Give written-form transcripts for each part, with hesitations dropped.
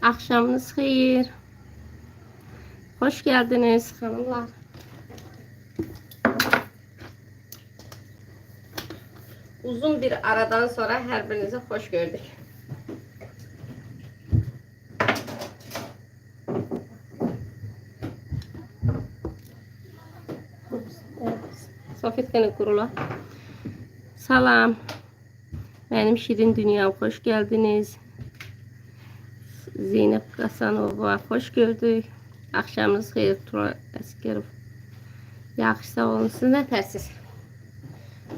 Akşamınız hayır. Hoş geldiniz hanımlar. Uzun bir aradan sonra her birinizi hoş gördük. Sofetkanı kurula. Salam. Benim şirin dünyam, hoş geldiniz. Zeynep Kasanova, hoş gördük. Akşamınız hayır. Tural Əsgərov. Yaxşı, sağ olun. Siz ne tersiz?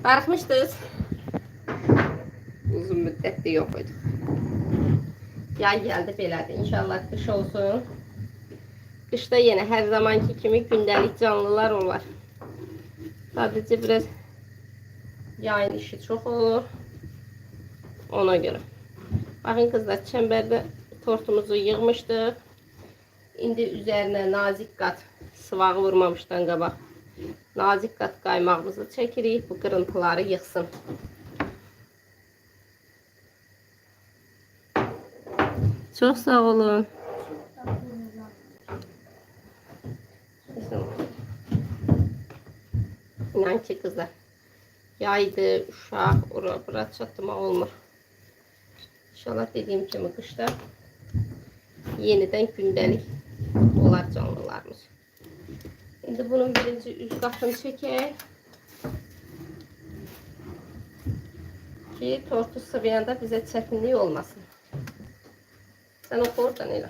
Barıxmışdınız. Uzun müddətdir yox idi. Yay geldi belədir. İnşallah kış olsun. Kışda yine her zamanki kimi gündelik canlılar olur. Sadece biraz yayın işi çok olur. Ona göre. Bakın kızlar, çemberde tortumuzu yığmıştık. İndi üzerine nazik kat, sıvağı vurmamışdan qabaq nazik kat qaymağımızı çekirik. Bu kırıntıları yıxsın. Çok sağ olun. İnan ki kızlar, yaydı, uşaq, ora bura çatma olmur. İnşallah dediğim kimi kışta yeniden gündelik olar canlılarımız. Şimdi bunun birinci üst katını çekək ki tortu sıvayanda bize çətinlik olmasın. Sen oku oradan elə.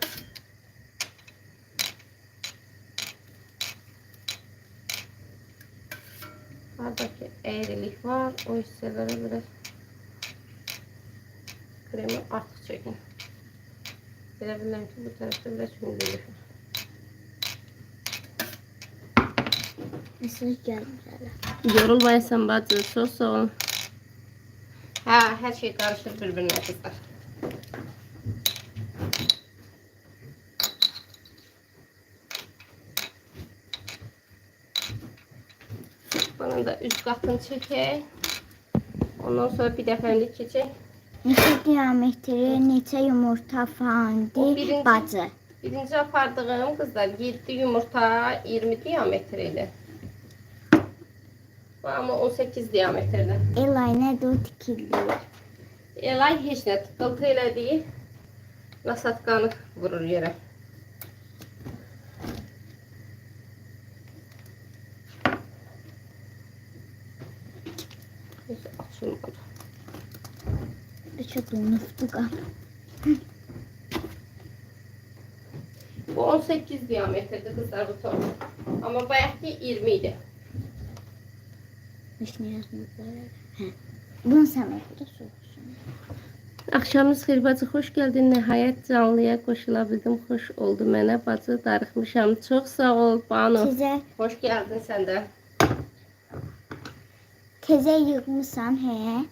Buradaki eğrilik var. O hisselere biraz kremi artık çekin. Bilebilirim ki bu tarafta biraz hündürlük var. Nasıl geldi? Yorulmayasın bacı. Çok sağ olun. Ha, her şey karışır birbirine kızlar. Bunun da üst katını çekək. Ondan sonra bir dəfəlik keçək. Neçə diametri, neçə yumurta falandı bacı. Birinci apardığım kızlar 7 yumurta 20 diametreydi. Bu ama 18 diametrede. Elay nədir o tikildir? Elay heç nə tıqqıltı elədiyi nasatqanı vurur yerə. Heç açılmadı. Üçü donufdu qap. Bu 18 diametrede kızlar bu tortu. Ama bayaqki 20 idi. Bunun səməti də soğusun. Akşamınız xeyir bacı, xoş gəldin. Nəhayət canlıya qoşulabildim. Xoş oldu mənə bacı, darıxmışam. Çox sağ ol Banu. Sizə Xoş gəldin sən də. tezə yığmısan, hə?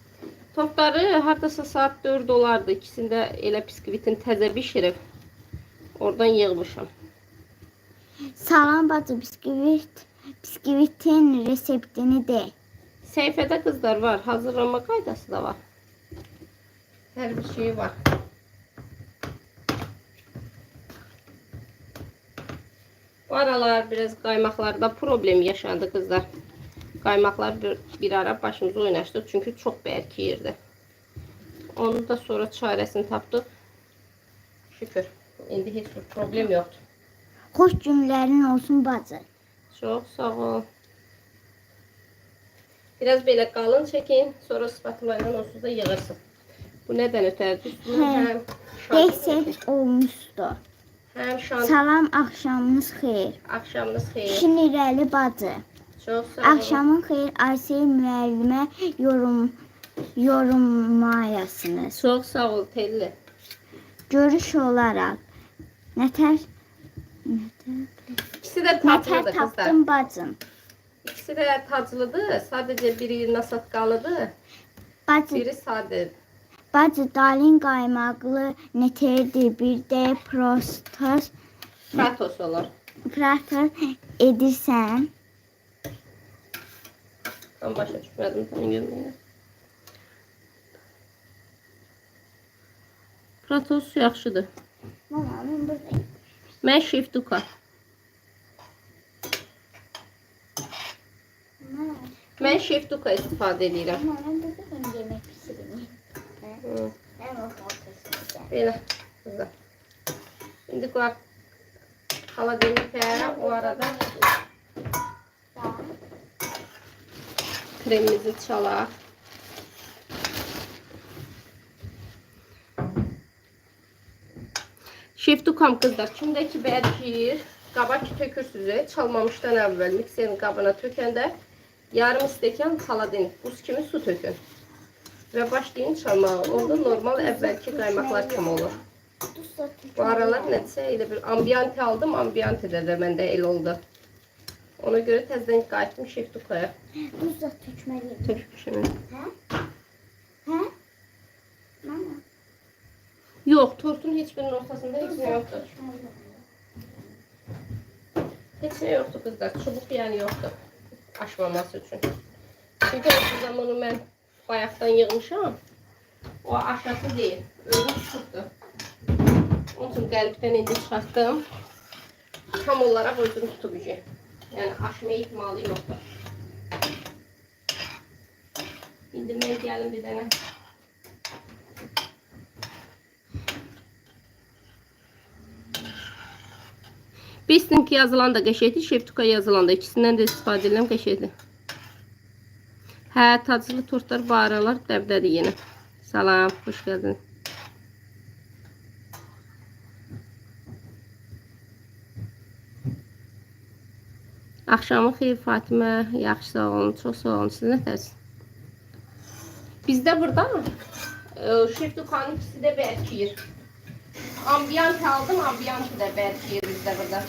Tortları hardasa saat 4 olardı. İkisində elə biskvitin təzə bişirib. Oradan yığmışam. Salam bacı, biskvitin reseptini de. Səhifədə kızlar var. Hazırlanma qaydası da var. Hər bir şey var. Bu aralar biraz qaymaqlarda problem yaşandı kızlar. Qaymaqlar bir ara başımıza oynaşdı. Çünkü çok bərkiyirdi. Onu da sonra çaresini tapdıq. Şükür. İndi heç bir problem yoxdur. Xoş günlərin olsun bacı. Çok sağ ol. Biraz belə qalın çəkin. Sonra spatula ilə onsuz da yığırsın. Bu nədən ötərdi? Üstünə həm Deset olmuşdu. həm şant. Salam, axşamınız xeyir. Akşamınız xeyir. Şinirəli bacı. Çok sağ olun. Axşamın xeyir, Asiye müəllimə yorumlayasınız. Çok sağ ol Telli. Görüş olaraq nətər İkisi de tatlıdır kızlar. tapdım bacım. İkisi de tatlıdır. Sadece biri nasatkalıdır. Bacı, Biri sadə. bacı dalin qaymaqlı neterdir. Bir də Fratos olur. prator edirsən. Mən başa düşmədim sən görməyinə. Fratos yaxşıdır. Mama, mən buradayım. Mən şeftuka. Mama, Mən şeftuka istifadə edirəm. mən buradayım yemək pişireyim. Hı. Mən o fotoğrafı. Belə. Güzel. İndi qoyaq xaladenikə. O arada kremimizi çalaq. Şeftukam qızlar. Kimdəki bərkir, qaba ki tökürsünüz. Çalmamışdan əvvəl mikserin qabına tökəndə yarım stəkan xaladenik buz kimi su tökün. Və başlayın çalmağa. Onda normal əvvəlki qaymaqlar kimi olur. Bu aralar nədirsə elə bir ambiyanti aldım. Ambiyantidə də məndə el oldu. Ona görə təzədən qayıtdım şeftukaya. Duz da tökməliyim. Tökmüşüm. Hə? Hə? Mama. Yox, tortun heç birinin ortasında heç nə yoxdur. Heç nə yoxdur qızlar. Çubuq yəni yoxdur. Aşmaması üçün. Çünki o zamanı mən bayaqdan yığmışam. O aşası deyil. Özü çıxıbdır. Onun üçün qəlbdən indi çıxartdım. Tam olaraq özünü tutub işi. Yəni aşma ihtimalı yoxdur. İndi mən gəlim bir dənə. Bistinki yazılan da qəşəkdir, şeftuka yazılan da. İkisindən də istifadə edirəm, qəşəkdir. Hə, taclı tortlar bu aralar dəbdədir yenə. Salam, xoş gəldin. Axşamın xeyir Fatimə, yaxşı sağ olun, çox sağ olun. Siz nətərsiniz? Bizdə burada şeftukanın ikisi də bərkiyir. Ambiyant aldım, ambiyantı da bərkiyir bizdə burada.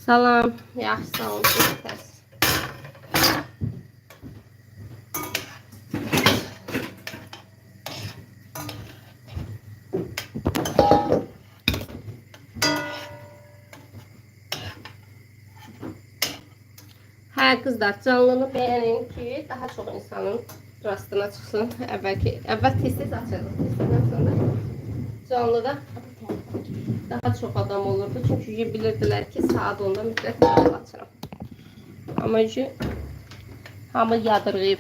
Salam, yaxşı sağ olun, siz nətərsiniz? Hə qızlar, canlını bəyənin ki, daha çox insanın rastına çıxsın. Əvvəl tez-tez açırdıq, tez-tezdən sonra canlıda daha çox adam olurdu. Çünki bilirdilər ki, saat 10-da mütləq canlı açıram. Amma ki, hamı yadırğıyıb.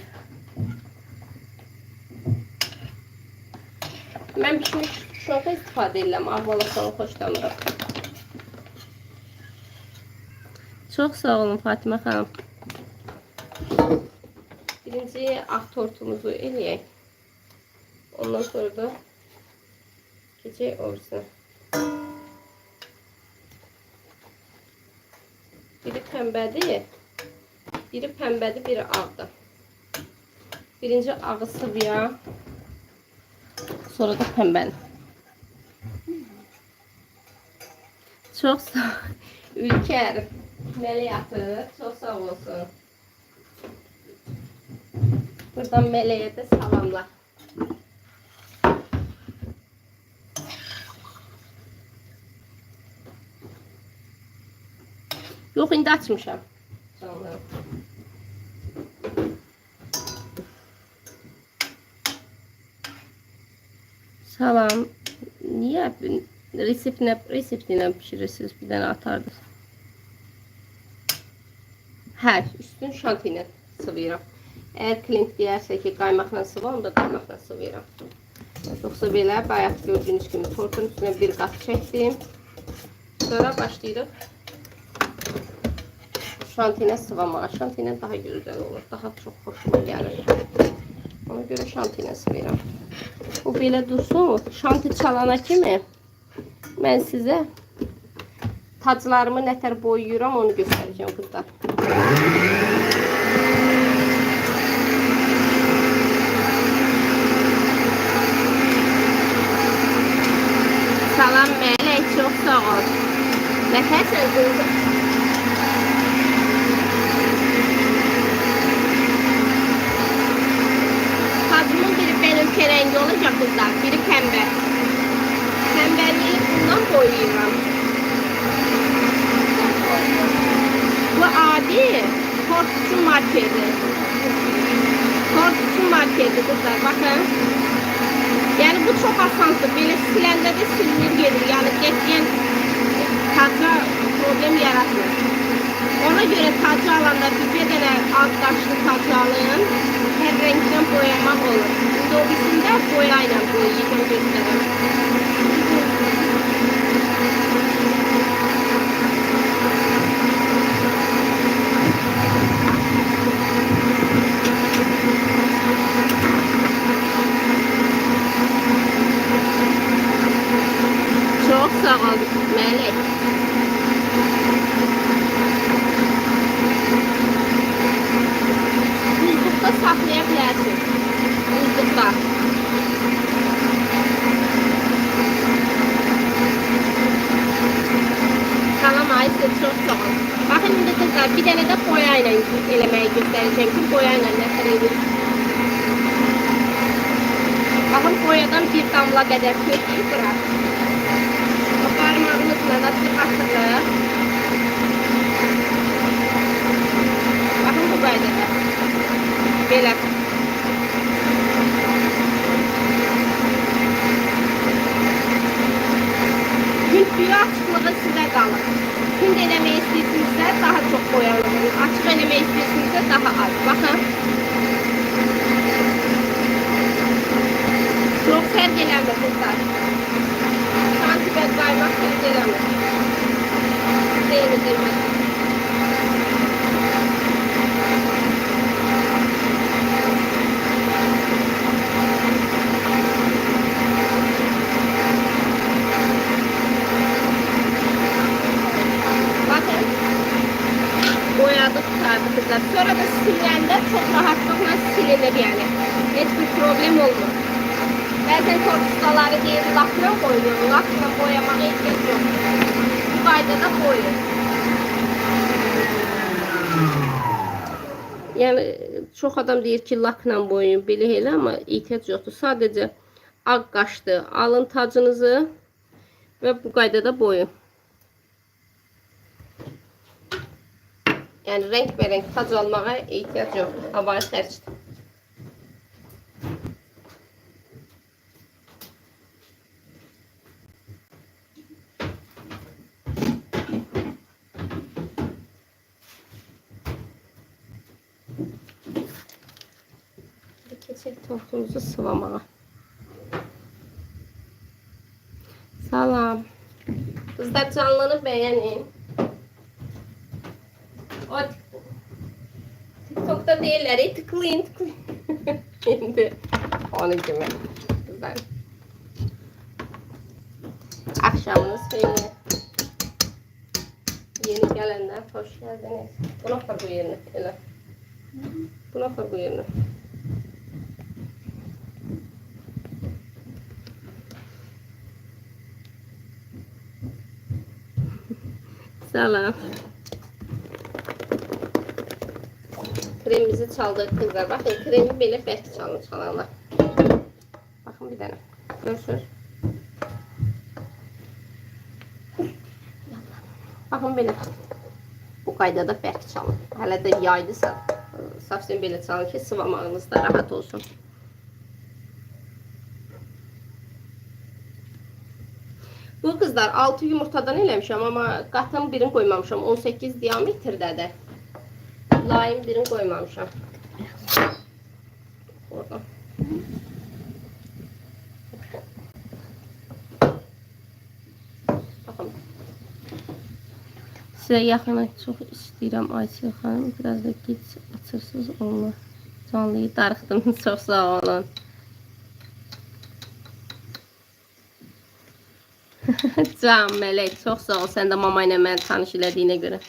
Mən pişmiş şonka istifadə edirəm, avvalasını xoşlanırım. Çox sağ olun Fatimə xanım. Birinci ağ tortumuzu eləyək. Ondan sonra da keçək orisine. Biri pəmbədir, biri ağdır. Birinci ağı sıvıya, sonra da pəmbəni. Çox sağ olun. Ülker, Məliyatı, çox sağ olsun. Buradan Meleğe de salamlar. Yox, indi açmışam. Canlarım. Salam. Niye reseptlə pişirirsiniz? Bir dənə atardınız. Hə, üstün şanti ilə sıvıyıram. Eğer klient deyərsə ki, qaymaqla sıvı, onda qaymaqla sıvıyıram. Yoxsa belə, bayaq gördüyünüz kimi tortun üstünə bir qat çəkdim. Sonra başlayırıq şanti ilə sıvamağa. Şanti ilə daha gözəl olur, daha çox xoşuma gəlir. Ona görə şanti ilə sıvıyıram. Bu belə dursun, şanti çalana kimi mən sizə taclarımı nətər boyuyuram, onu göstərəcəm qızlar. Salam Melek, çok sağ ol. Nefəsən qızım. Tacımın biri benimki rengi olacak kızlar, biri pembe. Pembeliği bundan boyayacağım. Bu adi Tortusu marketi. Tortusu marketi kızlar, bakın. Yani bu çok asansır. Böyle siləndə də silinir gedir. Yani geçen tacca problem yaratmır. Ona göre tacı alanda bir dənə az qaşlı tacı alın. Her renkten boyamaq olur. Şimdi o bizimdə boyayla boyayacağım göstərəm. Çok sağ ol Melek. Buzlukta saklayabilirsin. Buzlukta. Salam Ayşe, çok sağ ol. Bakın şimdi kızlar bir tane de boyayla elemeyi göstereceğim ki boyayla ne kadar. Bakın boyadan bir damla kadar köpüğü bırak. Parmağımızla da sıkıştırır. Bakın bu qaydada. Belə. Gün suyu açıqlığı sizə qalır. Gün eləmək istəyirsinizsə daha çox boyalır. Açıq eləmək istəyirsinizsə daha az. Baxın. Çox fərq eləmir kızlar. Sanki ben kaymak fərq eləmir. Deyinir. Bakın. Boyadık tutardı kızlar. Sonra da siləndə çok rahatlıkla silinir yani. Hiçbir problem olmur. Bəzən tortustaları deyir, lakla koyuyor. Lakla boyamağa ihtiyaç yok. Bu qaydada koyuyor. Yani çok adam deyir ki, lakla boyayın, belə elə, amma ihtiyaç yoxdur. Sadəcə ağ qaşdı. Alın tacınızı və bu qaydada boyayın. Yani renk tac almağa ihtiyaç yoxdur. Havayı xərcdir. Keçək tortumuzu sıvamağa. Salam. Kızlar canlını beğenin. O TikTok'ta değilleri tıklayın. Şimdi onun gibi. Kızlar. Akşamınız hayırlı. Yeni gelenler hoş geldiniz. Buna koy bu yerine. Öyle. Buna koy bu yerine. Salam. Kremimizi çaldık kızlar. Bakın kremi belə bərk çalanlar. Bakın bir dənə. Görürsünüz. Bakın belə. Bu qaydada bərk çalın. Hələ də yaydısa, safsin belə çalın ki, sıvamağınız da rahat olsun. Bu kızlar 6 yumurtadan eləmişəm, amma qatın birini koymamışam. 18 diametrdədir. Layım birini koymamışam. Oradan. Baxın. Sizə yaxına çox istəyirəm Ayşə xanım. Biraz da geç açırsınız onu. Canlıyı darıxdım. Çox sağ olun. Can Melek, çok sağ ol. Sen de mama ile beni tanış elədiyinə görə.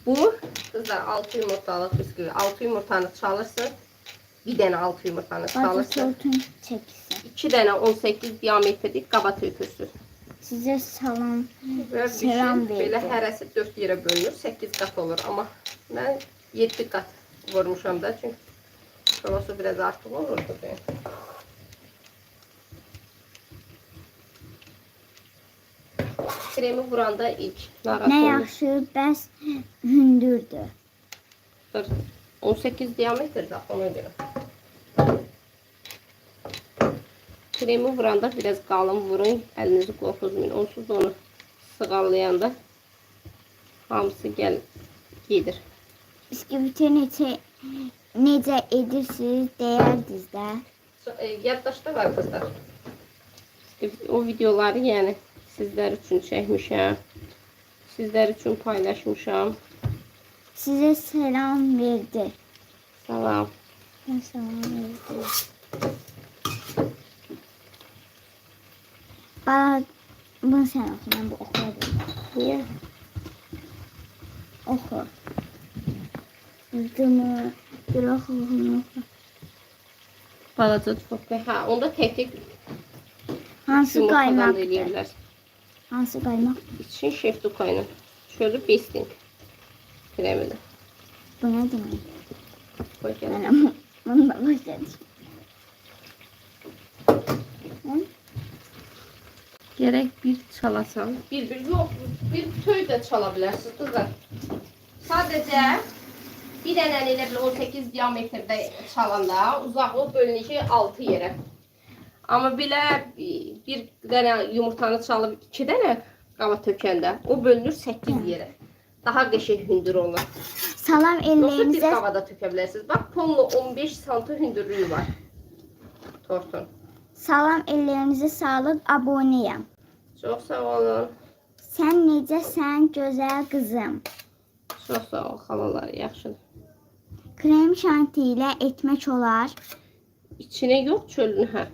Bu kızlar 6 yumurtalık bisküvi. 6 yumurtanı çalırsın. Bir dənə 6 yumurtanı çalırsın. 2 dənə 18 diametrlik qaba tökürsün. Sizə salam. Və Selam bişir, belə verdi. hərəsi 4 yerə bölünür, 8 qat olur. Amma mən 7 qat vurmuşam da, çünki şolosu biraz artıq olurdu. Kremi vuranda ilk narahat Nə olmuş. yaxşı, bəs hündürdür. 18 diametrdə ona görə. Kremi vuranda biraz qalın vurun, əlinizi qorxuzmayın. Onsuz onu sığallayanda hamısı gedir. Bisküviti necə edirsiniz deyərdiniz də. Yaddaşda var kızlar. O videoları yəni sizlər üçün çəkmişəm. Sizlər üçün paylaşmışam. Sizə selam verdi. Salam. Mən salam verdi. Bana bunu sən oxu, mən bu oxuyadım. Niyə? Oxu. Dımı, bir oxu, oxu. Balaca çox. Hə, onda tek Hansı yumurtadan da qaymaqdır? eləyirlər. Hansı qaymaq? İçin şeftuka ilə. Şöyle besting kremini. Bu nə demək? Koy gəl. Mən bunu da başladım. Gerek bir çalasan. Bir yok. Bir töy də çala bilərsiniz kızlar. Sadəcə bir dənə elə bir 18 diametrdə çalanda uzağı bölünəcək 6 yerə. Amma belə bir dənə yumurtanı çalıb 2 dənə qaba tökəndə o bölünür 8 yerə. Daha qəşəng hündür olur. Salam Yoxsa bir ellərinizə. qavada tökə bilərsiniz. Bax, tonlu 15 sm hündürlüyü var. Tortun. Salam ellərinizə sağlıq, aboneyəm. Çox sağ olun. Sən necəsən, gözəl qızım? Çox sağ ol, xalalar, yaxşıdır. Krem şanti ilə etmək olar. İçinə yox, çölünü, hə.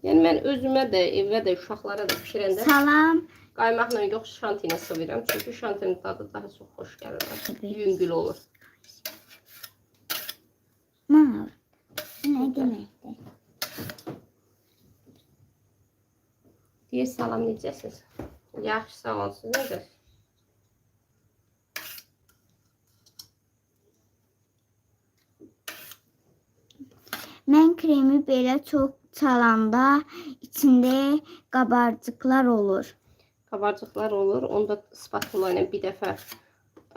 Yəni mən özümə də, evə də, uşaqlara da pişirəndə Salam. qaymaqla yox, şanti ilə sıvıram. Çünki şantinin dadı daha çox xoş gəlir. Evet. Yüngül olur. Mal. Nə deməkdir? Deyir, salam, necəsiniz? Yaxşı, sağ olun, siz necəsiniz? Mən kremi belə çox çalanda içində qabarcıqlar olur. Kabarcıqlar olur. Onda spatula ilə bir dəfə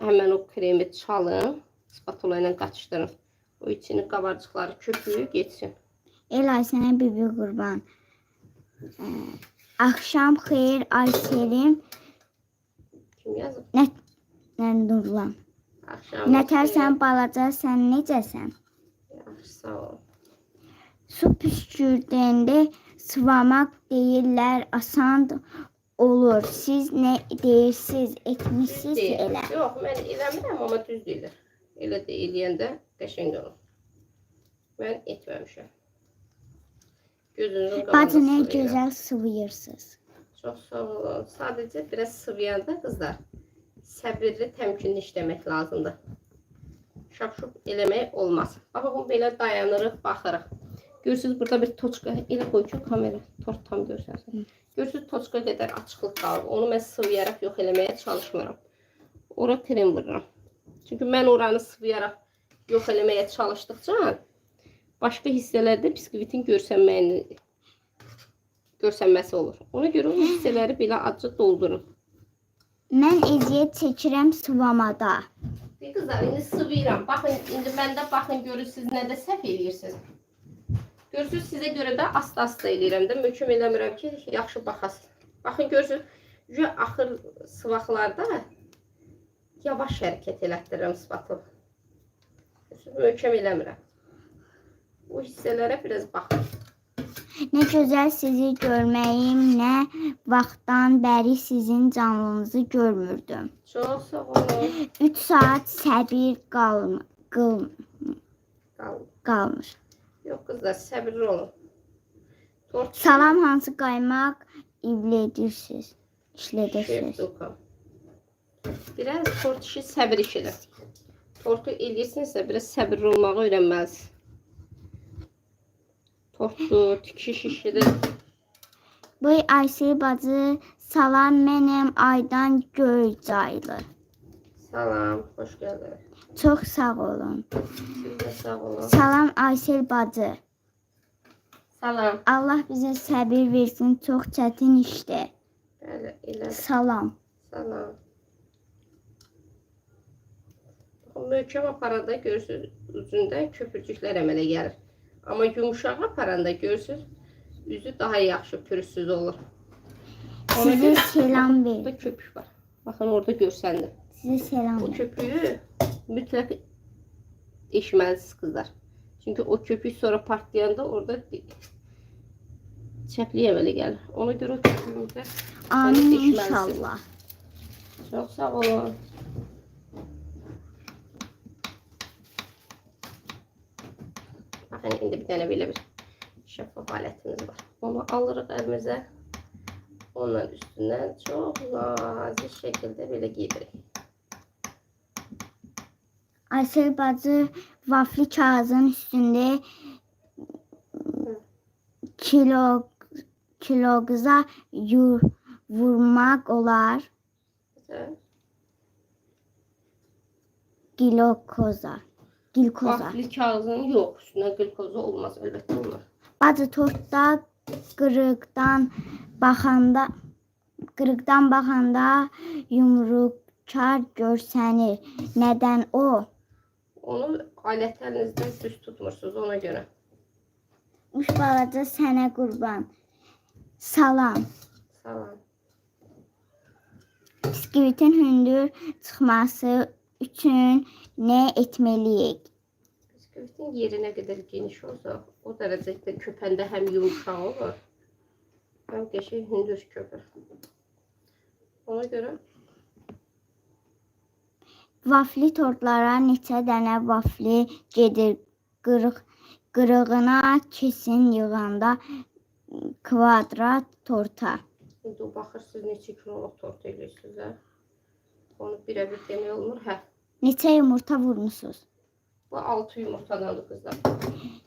həmən o kremi çalın. Spatula ilə qaçışdırın. O içini qabarcıqları köpüyü geçsin. Elay sənə bibi qurban. Axşam xeyir Ayselim. Kim yazıb? Nə Nurlan. Axşam. Nətərsən balaca, sən necəsən? Yaxşı, sağ ol. Su püskürdəndə sıvamaq deyirlər, asan olur. Siz nə deyirsiniz, etmişsiniz Deyil. elə. Yox, mən eləmirəm, amma düz deyirlər. Elə də eləyəndə qəşəng olur. Mən etməmişəm. Gözünüzün qabağında Bacı nə sıvıyıram. gözəl sıvıyırsınız. Çox sağ olun. Sadəcə biraz sıvıyanda qızlar səbirli, təmkinli işləmək lazımdır. Şapşup eləmək olmaz. Bax, bunu belə dayanırıq, baxırıq. Görürsünüz, burada bir toçka, elə qoy ki, kamera tort tam görsənsin. Görürsünüz, toçka qədər açıqlıq qalır. Onu mən sıvıyaraq yox eləməyə çalışmıram. Ora krem vururam. Çünki mən oranı sıvıyaraq yox eləməyə çalışdıqca başqa hissələrdə biskvitin görsənməsi olur. Ona görə o hissələri belə acı doldurun. Mən əziyyət çəkirəm sıvamada. Qızlar, indi sıvıyıram. Baxın, indi məndə baxın, görürsünüz, nədə səhv eləyirsiniz. Görürsünüz, sizə görə də asta-asta eləyirəm də, möhkəm eləmirəm ki, yaxşı baxasınız. Baxın, görürsünüz, axır sıvaqlarda yavaş hərəkət elətdirirəm spatula. Görürsünüz, möhkəm eləmirəm. O hissələrə biraz baxın. Nə gözəl sizi görməyim, nə vaxtdan bəri sizin canlınızı görmürdüm. Çox sağ olun. 3 saat səbir qalmış. Yox, qızlar, səbirli olun. Tort Salam, hansı qaymaq işlədirsiniz? şeftuka. Biraz tort işi səbir işidir. Tortu eləyirsinizsə, biraz səbirli olmağı öyrənməlisiniz. Tortdur, tikiş işidir. Bu Aysel bacı salam mənim Aydan Göycaylı. Salam, xoş gəldiniz. Çox sağ olun. Siz də sağ olun. Salam Aysel bacı. Salam. Allah bizə səbir versin. Çox çətin işdir. Bəli, elə. Salam. Salam. Möhkəm aparanda görürsünüz üzündə köpürcüklər əmələ gəlir. Amma yumuşaq aparanda görürsünüz üzü daha yaxşı pürüzsüz olur. Sizə selam Burada ver. köpük var. Baxın orada görsəndim. Sizə selam O ver. köpüğü mütləq eşməlisiniz kızlar. Çünkü o köpük sonra partlayanda orada çəpliyə əmələ gəlir. Ona görə o köpüğümüzdə Amin inşallah. Çox sağ olun. Bakın indi bir tane belə bir şəffaf alətimiz var. Onu alırıq əlimizə. Ondan üstündən çox nazik şəkildə belə gedirik. Aysel bacı vafli kağızın üstündə kiloqıza vurmaq olar. Güzel. Glukoza. Vafli kağızın yox, üstünə glikoza olmaz, əlbəttə olmaz. Bacı tortda qırıqdan baxanda yumruqçar görsənir. Nədən o? Onu alət əlinizdə düz tutmursunuz ona görə. Üç balaca sənə qurban. Salam. Salam. Biskvitin hündür çıxması üçün nə etməliyik? Biskvitin yeri nə qədər geniş olsa, o dərəcədə köpəndə həm yumuşaq olur, həm qəşəng hündür köpür. Ona görə Vafli tortlara neçə dənə vafli gedir? Qırığına kesin yığanda kvadrat torta. indi baxırsınız neçə kiloluq tort eləyirsiniz, hə? Onu birə-bir demək olmur, hə? Neçə yumurta vurmusunuz? Bu 6 yumurtadandır qızlar.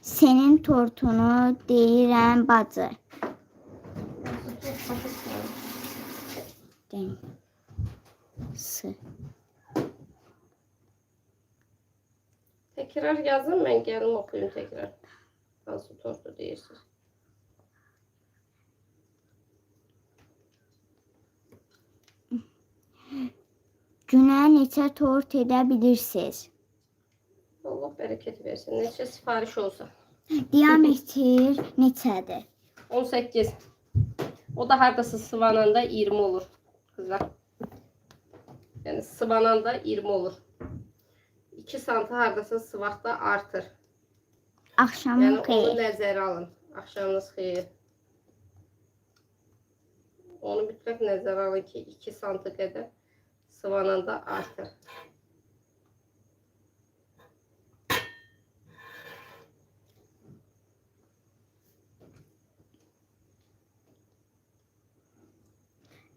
Senin tortunu deyirəm bacı. Tekrar yazın, mən gəlim oxuyum tekrar. Hansı tortu deyirsiniz? Günə neçə tort edə bilirsiniz? Allah bərəkət versin. Neçə sifariş olsa. Diametr neçədir? 18. O da hardasa sıvananda 20 olur kızlar. Yani sıvananda 20 olur. 2 santı hardasa sıvaqda artır. Axşamın Yani onu xeyir. nəzərə alın. Axşamınız xeyir. Onu mütləq nəzərə alın ki 2 santı qədər sıvananda artır.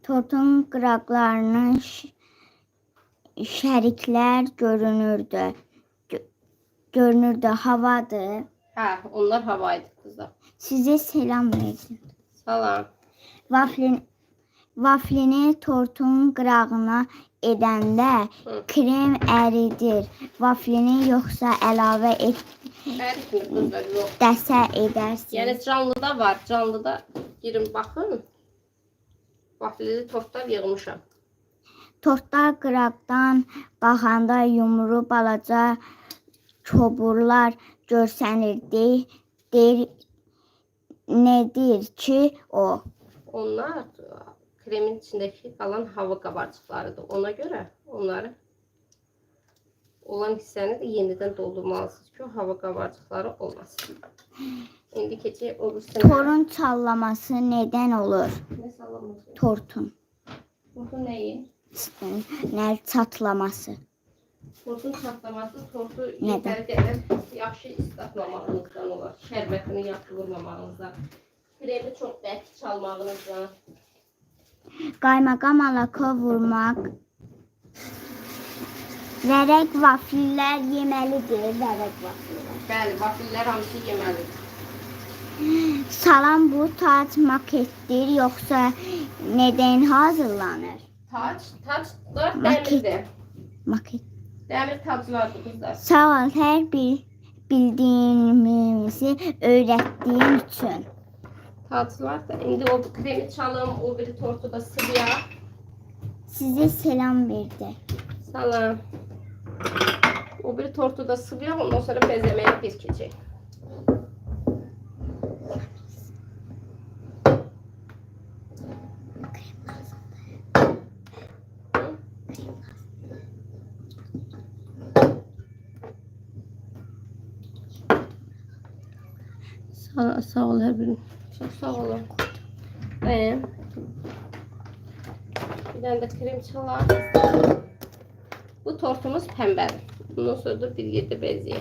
Tortun qıraqlarının şəriklər görünürdü. Görünürdü, havadır. Hə, onlar havaydı kızlar. Sizə selam verdim. Salam. Vaflini tortun qırağına edəndə krem əridir. Vaflini yoxsa əlavə Əritmir kızlar, yox. dəsə edərsin. Yəni canlıda var. Canlıda girin baxın. Vaflili tortlar yığmışam. Tortlar qıraqdan baxanda yumru balaca çoburlar görsənir. Deyir, nədir ki o? Onlar kremin içindeki kalan hava kabarcıklarıdır. Ona göre onları olan hissəni də yenidən doldurmalısınız ki, o hava kabarcıkları olmasın. İndi keçək o üstünə. Torun çallaması nədən olur? Ne sallaması? Tortun. Tortun neyi? Nə çatlaması? Tortun çatlaması tortu Nədən? yetəri qədər yaxşı islatmamağınızdan olur. Şərbətini yaxşı vurmamağınızdan. Kremi çox bərk çalmağınızdan. Qaymaqam alaka vurmaq. Vərək vaflilər yeməlidir. Vərək vaflilər. Bəli, vaflilər hamısı yeməlidir. Salam, bu tac maketdir yoxsa nədən hazırlanır? Taclar Maket. dəmirdir. Maket. Dəmir taclardır qızlar. Sağ ol, hər bir bildiyimizi öyrətdiyin üçün. Taclar da. İndi o kremi çalım, o biri tortu da sıvıya. Sizə selam verdi. Salam. O biri tortu da sıvıya, ondan sonra bezemeye geçecek. Sağ ol her birin. Çok sağ olun. Bir tane de krem çalar. Bu tortumuz pembedir. Bundan sonra da bir yerde bezeyim.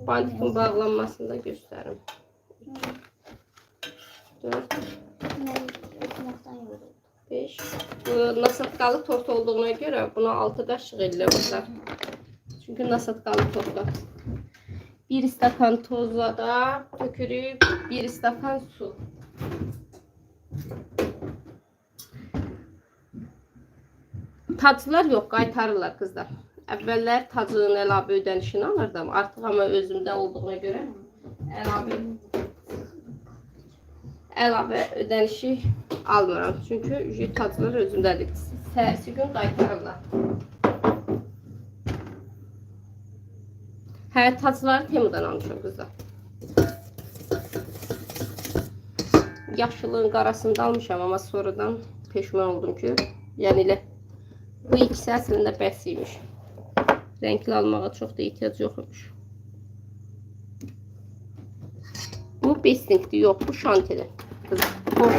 Bandikin bağlanmasını da gösterim. 4, 5. Bu nasatkalı tort olduğuna göre buna 6 kaşık elle burada. Çünkü nasatkalı tortu. 1 stakan tozla da dökürüp 1 stakan su. Taclar yok, qaytarırlar qızlar. Əvvəllər tacın əlavə ödənişini alırdım. Artıq ama özümdə olduğuna görə əlavə ödənişi almıram. Çünki taclar özümdədir. Səhərsi gün qaytarırlar. Hər tacları Temu'dan almışam qızlar. Yaşılığın qarasında almışam ama sonradan peşman oldum ki, yəni elə bu ikisi əslində bəsiymiş. Renkli almağa çox da ehtiyac yoxmuş. Bu bestingdir, yox, bu şantidir. Bu.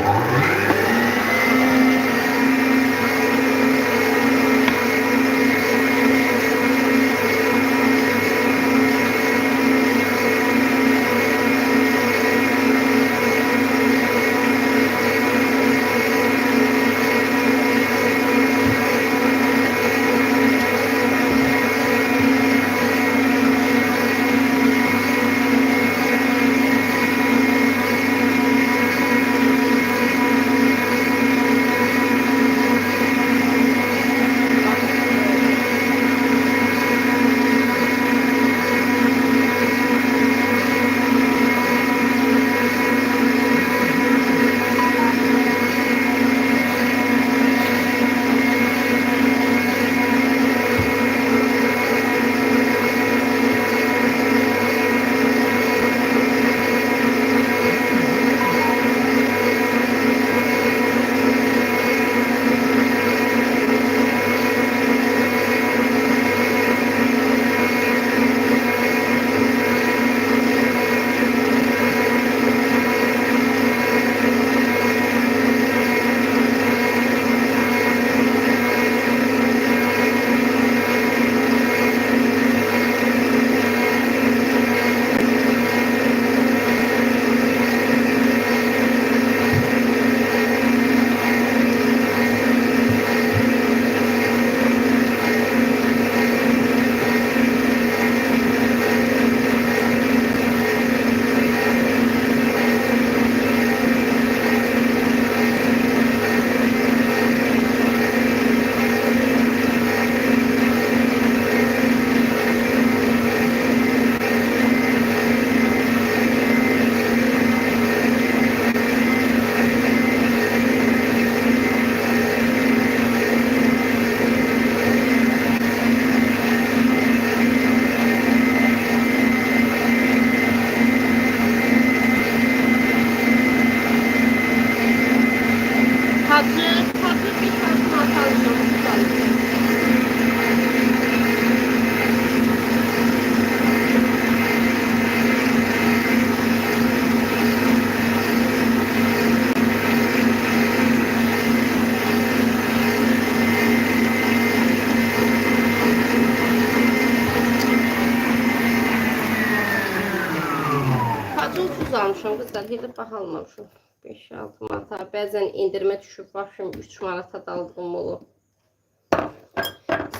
almışam qızlar, gedib baxalmamışam. 5-6 manata. Bəzən indirmə düşüb başım 3 manata da aldığım olur.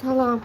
Salam.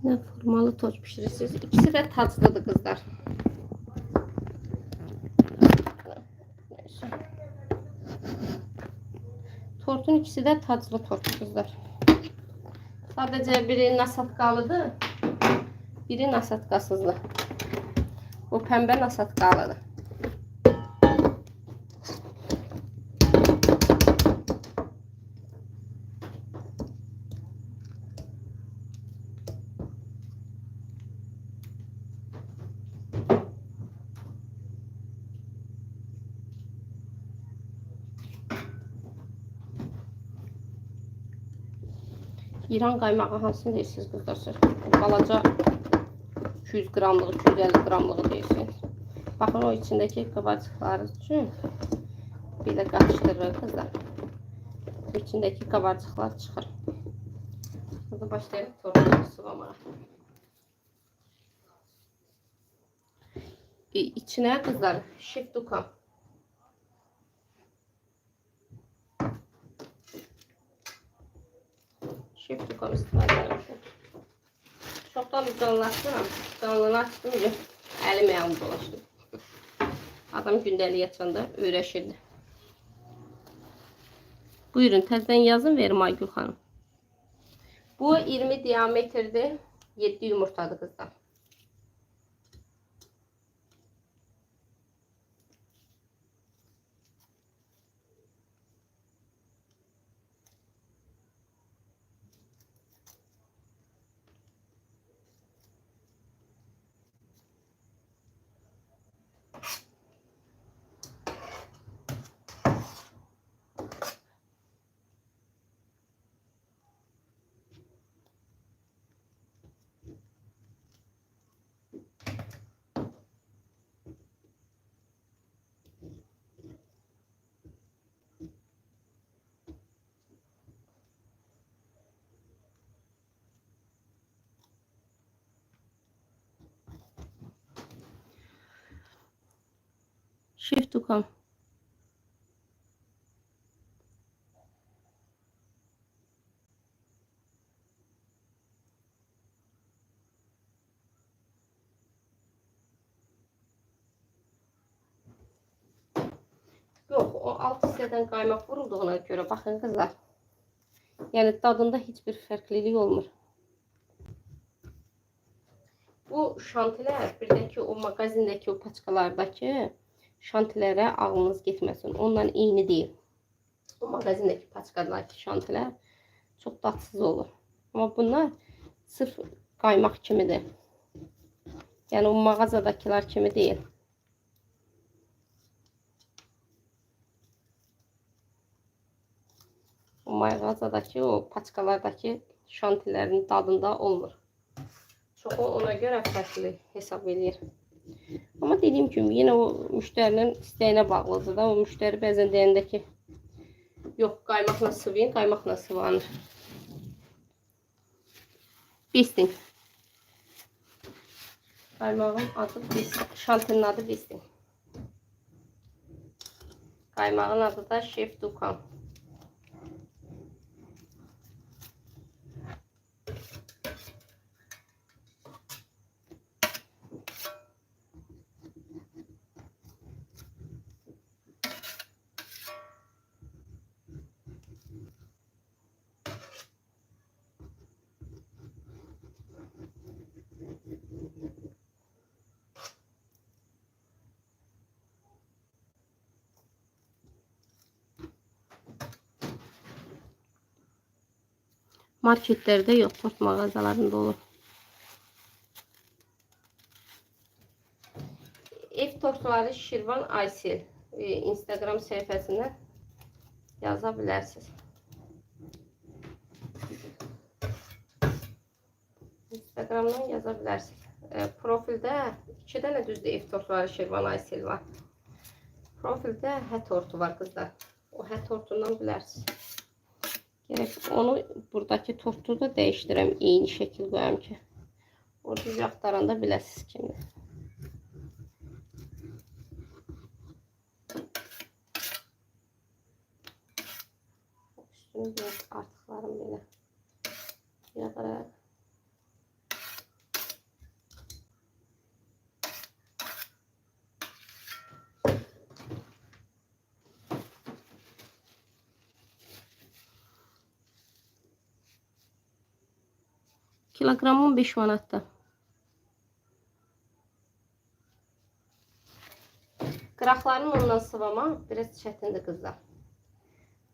İçine formalı toz pişirirsiniz. İkisi de tatlıdır kızlar. Neyse. Tortun ikisi de tatlı tort kızlar. Sadece biri nasatkalıdır, biri nasatkasızdır. Bu pembe nasatkalıdır. İran qaymağı hansını deyirsiniz kızlar siz? Balaca 200 qramlığı, 250 qramlığı deyirsiniz. Baxın o içindeki kabarcıkları üçün belə qarışdırırıq kızlar. İçindeki kabarcıklar çıxır. Burada başlayalım tortunu sıvamağa. İçine kızlar şef dukan. Şef dukan istifadə edirəm. Çoxdan bir canlılaşdıram. Canlılaşdınca əlim ayağım dolaşdı. Adam gündəlik açanda öyrəşirdi. Buyurun təzədən yazın verim Aygül xanım. Bu 20 diametrdir. 7 yumurtadır kızlar. Şef dukan. Yok, o alt hissədən qaymaq vurulduğuna görə baxın kızlar. Yəni dadında heç bir fərqlilik olmur. Bu şantilər, bir də ki o mağazindəki o paçkalardakı şantilərə ağlınız getməsin. Ondan eyni deyil. O mağazindəki paçkalardakı şantilər çox dadsız olur. Amma bunlar sırf qaymaq kimidir. Yəni o mağazadakılar kimi deyil. O mağazadakı o paçkalardakı şantilərin dadında olmur. Çoxu ona görə fərqli hesab edir. Amma dediyim kimi yenə o müştərinin istəyinə bağlıdır da. O müştəri bəzən deyəndə ki, yox qaymaqla sıvayın, qaymaqla sıvanır. Bistin. Qaymağın adı Bistin. Şantinin adı Bistin. Qaymağın adı da Şef Dukan. Marketlerde yok, tort mağazalarında olur. Ev tortları Şirvan Aysel Instagram səhifəsindən yaza bilərsiniz. Instagramdan yaza bilərsiniz. Profildə 2 dənə düzdür ev tortları Şirvan Aysel var. Profildə hə tortu var kızlar. O hə tortundan bilərsiniz. Gerek onu buradaki tortu da değiştirəm, eyni şəkil qoyam ki. O düz axtaranda biləsiniz kimdir. Üstünü biraz artıqlarım belə yağaraq. Kiloqram 15 manatdır. Qıraqlarını ondan sıvamaq biraz çətindir qızlar.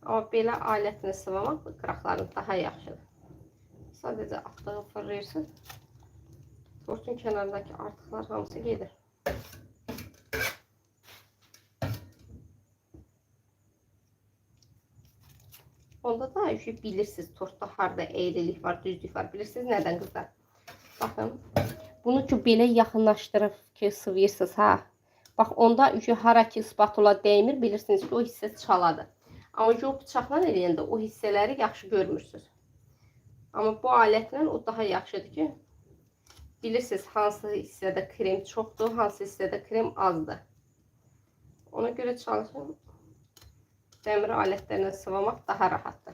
Amma belə alətlə sıvamaq qıraqlarını daha yaxşıdır. Sadəcə altlığı fırlayırsınız. Tortun kənarındakı artıqlar hamısı gedir. Onda da bilirsiniz tortda harda eğrilik var, düzlük var. Bilirsiniz nədən qızlar? Baxın. Bunu ki belə yaxınlaşdırıb ki sıvıyırsınız ha. Bax onda hara ki spatula dəymir, bilirsiniz ki o hissə çaladır. Amma o bıçaqla eləyəndə o hissələri yaxşı görmürsünüz. Amma bu alətlə o daha yaxşıdır ki, bilirsiniz hansı hissədə krem çoxdur, hansı hissədə krem azdır. Ona görə çalışın. Dəmir alətlərlə sıvamaq daha rahatdır.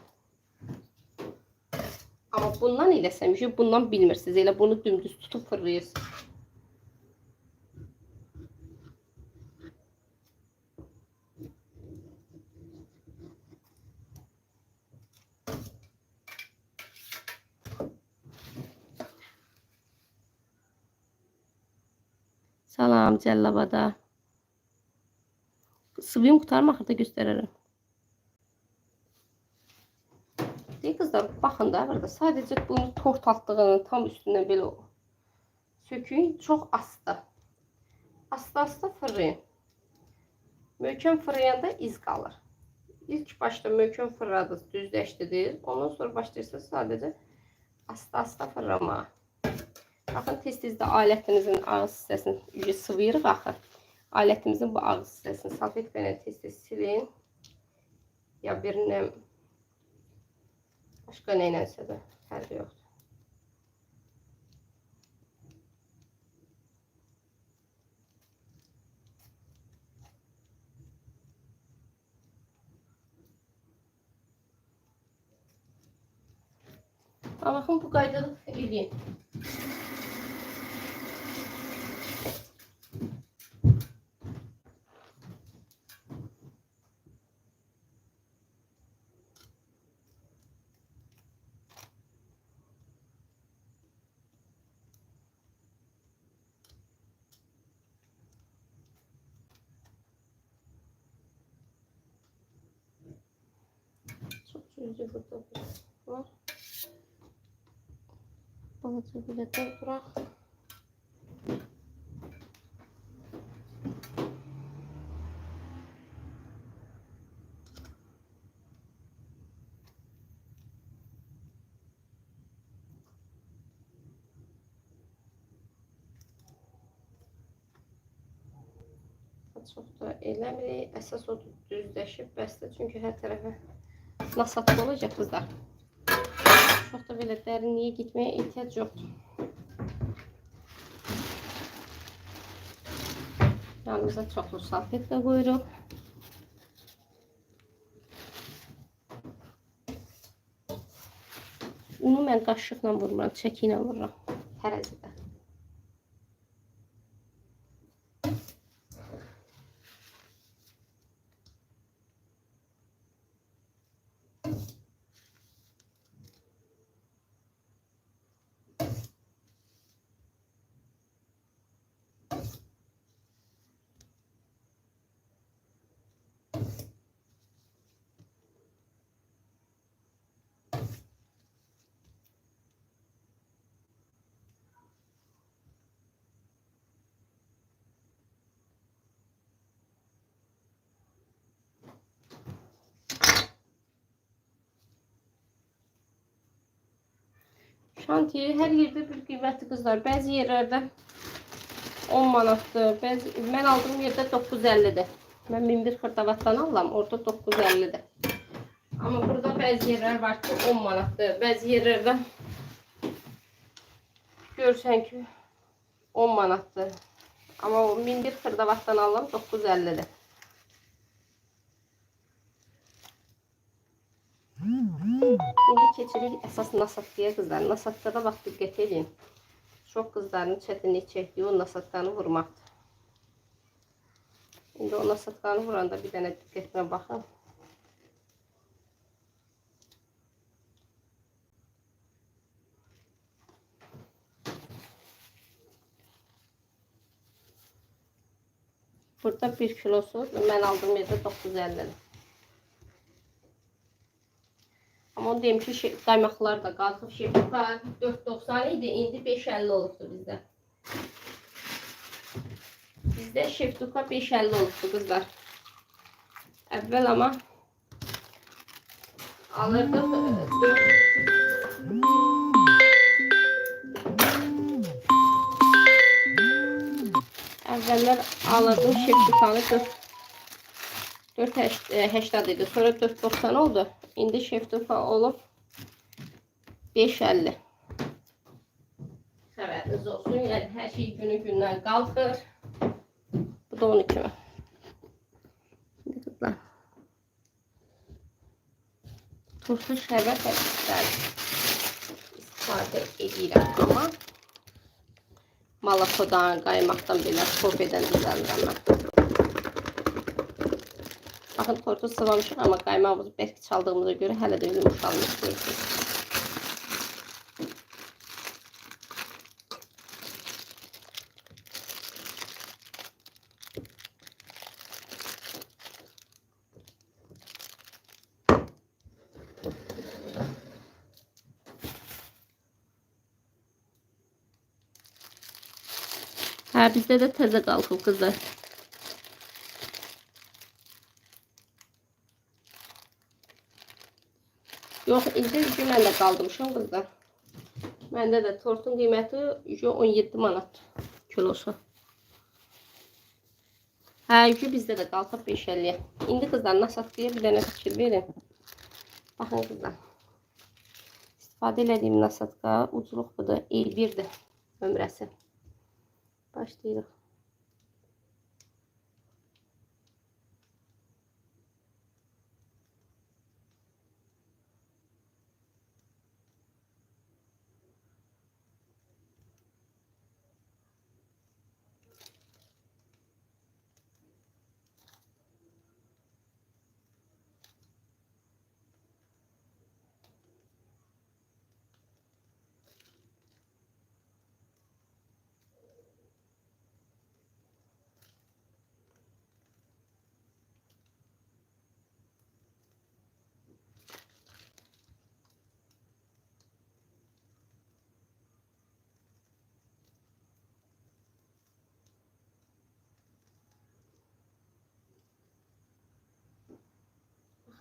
Amma bundan eləsəm, bundan bilmirsiniz. Elə bunu dümdüz tutub fırlayırsınız. Salam Cəllabada. Sıvıyım qurtarma axırda göstərərəm. Deyək qızlar, baxın da burada sadəcə bunu tort altlığının tam üstündən belə sökün. Çox asta. Asta fırlayın. Möhkəm fırlayanda iz qalır. İlk başta möhkəm fırladınız, düzləşdirdiniz. Ondan sonra başlayırsınız sadəcə asta fırlamağa. Baxın, tez-tezdə alətinizin ağız hissəsini sıvıyırıq axı. Alətimizin bu ağız hissəsini salfetkayla tez-tez silin. Ya birinə başqa nə ilənsə də fərqi yoxdur. Baxın, bu qaydada eləyin. Çok cüzdür burada var. Balaca belə dolduraq. Çox da eləmirik. Əsas o düzləşib bəsdir. Çünki hər tərəfə nasatlı olacaq qızlar. Çox da belə dərinliyə gitməyə ehtiyac yoxdur. Yanımıza çoxlu salfetka qoyuruq. Unu mən qaşıqla vurmuram, çəki ilə vururam. Tərəzidə. Şantiye her yerde bir qiymətli qızlar. Bəzi yerlərdə 10 manatdır. Mən aldığım yerdə 9.50'dir. Mən 1001 xırdavatdan alıram. Orada 9.50'dir. Amma burada bəzi yerlər var ki 10 manatdır. Bəzi yerlərdə görürsən ki 10 manatdır. Amma 1001 xırdavatdan alıram 9.50'dir. Şimdi keçirik əsas nasatqıya qızlar. Nasatqada bax diqqət edin. Çox qızların çətinlik çəkdiyi o nasatqanı vurmaqdır. İndi o nasatqanı vuranda bir dənə diqqətlə baxın. Burada 1 kilosu mən aldığım yerdə 9.50-dir. Amma onu deyim ki, qaymaqlar da qalxıb. Şeftuka 4.90 idi, indi 5.50 olubdu bizdə. Bizdə şeftuka 5.50 olubdu qızlar. Əvvəl amma alırdıq 4. Əvvəllər alırdım şeftukanı 4.80 idi. Sonra 4.90 oldu. İndi şeftuka olub 5.50. Xəbəriniz olsun. Yəni hər şey günü-gündən qalxır. Bu da 12 mi? İndi qızlar. Turşu şərbət istifadə edirəm amma malakodan, qaymaqdan belə kofedən düzəldirəm mən. Baxın, tortu sıvamışıq, amma qaymağımızı bərk çaldığımıza görə hələ də yumuşalmış görürsünüz. Hə, bizdə də təzə qalxıb qızlar. Yox, indi mən də qaldırmışam qızlar. Məndə də tortun qiyməti 17 manat kilosu. Hə, bizdə də qalxıb 5.50. İndi qızlar nasatqıya bir dənə fikir verin. Baxın qızlar. İstifadə elədiyim nasatqa ucluq budur, E1'dir nömrəsi. Başlayırıq.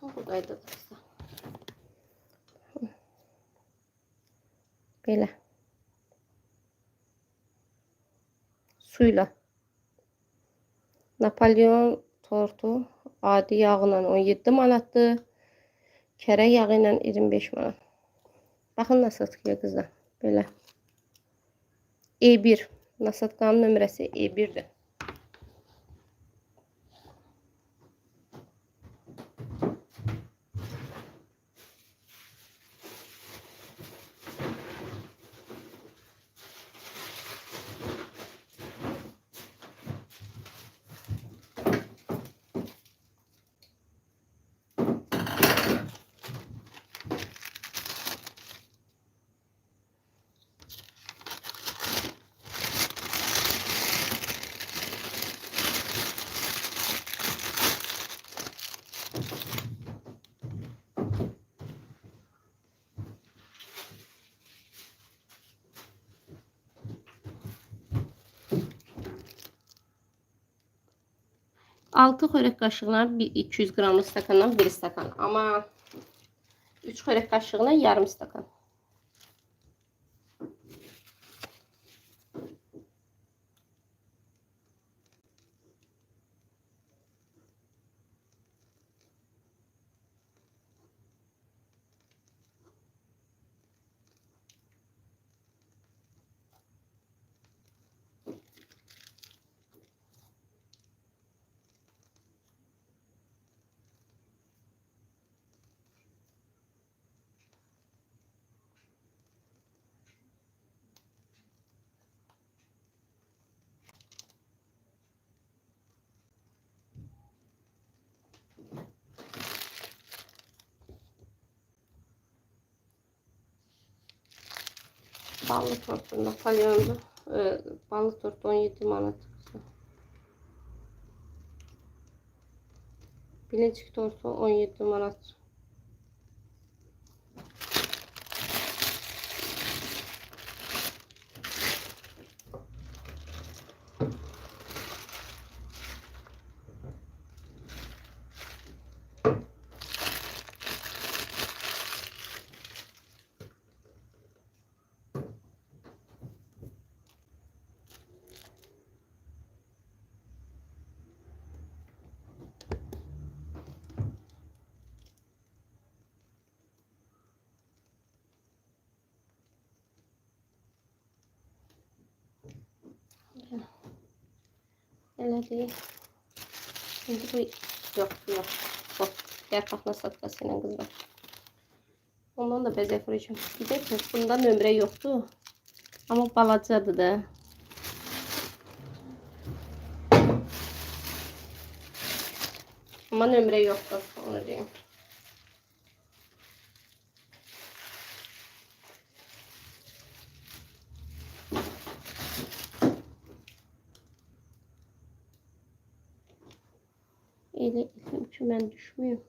Buradaydı qızlar. Belə. Suyla. Napolyon tortu adi yağla 17 manatdır. Kərə yağı ilə 25 manat. Baxın nasatqıya qızlar. Belə. E1. Nasatqanın nömrəsi E1'dir. Altı xörək qaşığına 200 qramlıq stakandan 1 stakan. Amma 3 xörək qaşığına yarım stakan. Ballı tortu Napolyon'du. Ballı tortu 17 manat. Bilecik tortu 17 manat. Öyle değil. Şimdi bu yok. Bak yarpaq nasatkasıyla kızlar. Ondan da bez yapacağım. Bir de bunda nömrə yoktu. Ama balacadır da. Ama nömrə yoktu. Onu diyeyim. Elə ilim ki mən düşmüyorum.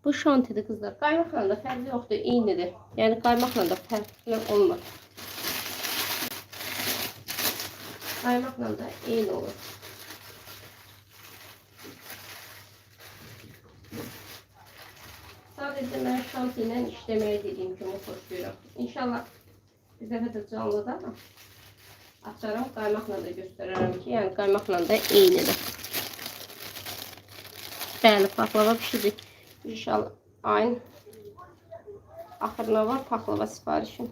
Bu şantidir kızlar. Kaymakla da fərqi yoxdur, eynidir. Yəni kaymakla da fərqli olmaz. Kaymakla da eyni olur. Sadəcə mən şanti ilə işləməyə dediyim kimi xoşlayıram. İnşallah bir dəfə də canlıda açaram, kaymakla da göstərərəm ki, yəni kaymakla da eynidir. Bəli, paxlava pişirdik. İnşallah ayın axırına var paxlava sifarişim.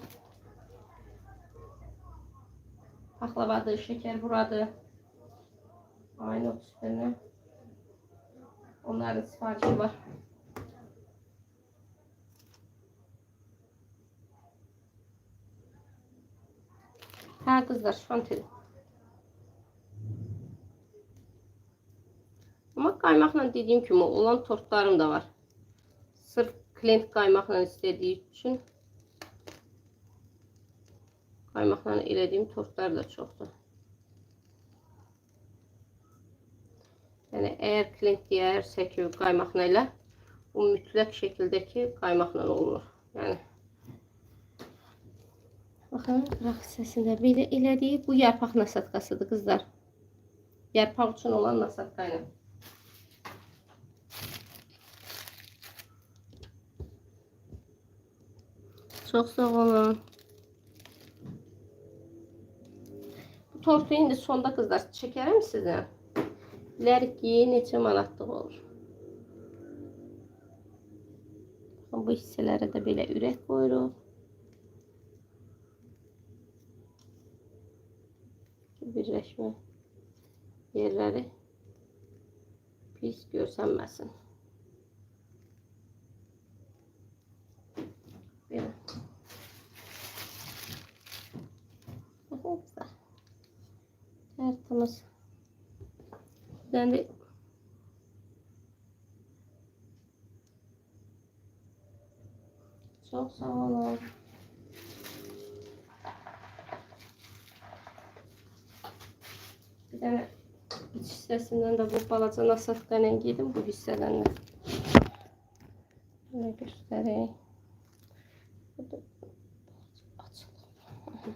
Paxlavadır, şeker buradır. Ayın 30'unda. Onların sifarişi var. Ha kızlar şantidir. Ama kaymakla dediğim gibi olan tortlarım da var. Sırf klient kaymakla istediği için kaymakla elədiyim tortlar da çoxdur. Yani eğer klient deyərsə ki kaymakla elə, bu mütləq şəkildəki kaymakla olur. Yani baxın qıraq hissəsində belə elədiyi bu yarpaq nasatkasıdır kızlar. Yarpaq üçün olan nasatkayla. Çok sağ olun. Bu tortu indi sonda kızlar çəkərəm sizə. Bilərik ki neçə manatlıq olur. Bu hissələrə də belə ürək qoyuruq. Birləşmə yerləri pis görsənməsin. Belə. Bakın kızlar. Tertemiz. Ben de çok sağ olun. Bir tane iç hissəsindən də bu balaca nasatkayla giydim bu hissədən də. Böyle göstereyim. Bu da açılır.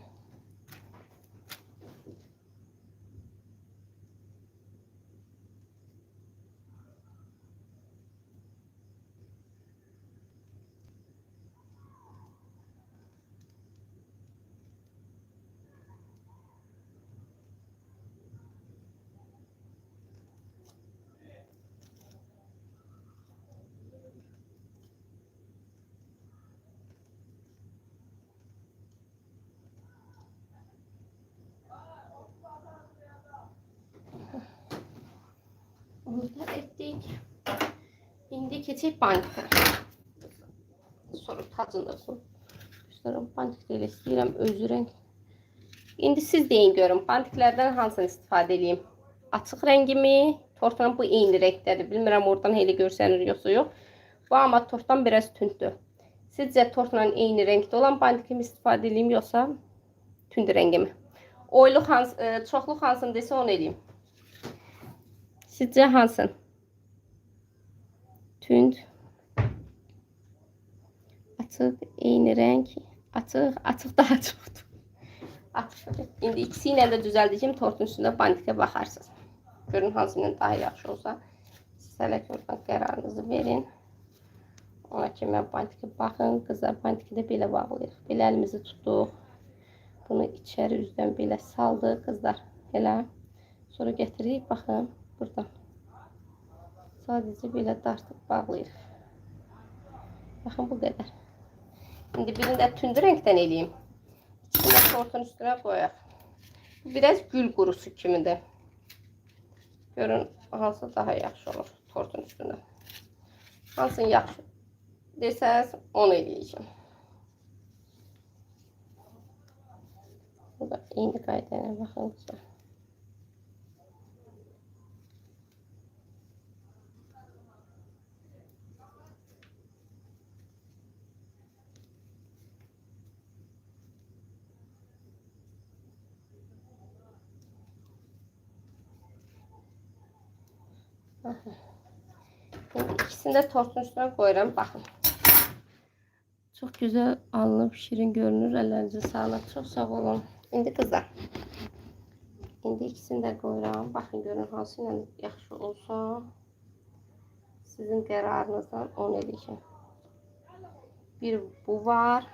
keçdik. İndi keçək bantika. Sonra tacındırsın. Göstərim, bantikdə elə istəyirəm, özü rəng. İndi siz deyin görün, bantiklərdən hansını istifadə edeyim? Açıq rəngimi, tortanın bu eyni rəngdədir. Bilmirəm oradan elə görsənir yoxsa yox. Bu amma tortdan biraz tündür. Sizcə tortla eyni rəngdə olan bantikimi istifadə edeyim yoxsa tünd rəngimi? Oyluq hansı, çoxluq hansını desə onu edeyim. Sizcə hansın? Tünd. Açıq, eyni rəng. Açıq, açıq daha çoxdur. Açıq. İndi ikisi ilə də düzəldəcəm. Tortun üstündə bantikə baxarsınız. Görün hansının daha yaxşı olsa. Siz hələ ki oradan qərarınızı verin. Ona ki mən bantikə baxın. Qızlar bantikədə belə bağlayırıq. Belə əlimizi tutduq. Bunu içəri üzdən belə saldıq qızlar. Elə. Sonra gətiririk. Baxın. Buradan. Sadəcə belə dartıb bağlayırıq. Baxın bu qədər. İndi birini də tünd rəngdən eləyim. İkisini də tortun üstünə qoyaq. Bu biraz gül qurusu kimidir. Görün hansı daha yaxşı olur tortun üstünə. Hansını yaxşı desəz onu eləyəcəm. Bu da eyni qaydayla baxın qızlar. Şimdi ikisini de tortun üstüne koyuyorum. Bakın. Çok güzel alınıp şirin görünür. Ellerinize sağlık. Çok sağ olun. Şimdi kızlar. Şimdi ikisini de koyuyorum. Bakın görün hansıyla yaxşı olsa. Sizin kararınızdan onu edeceğim. Bir bu var.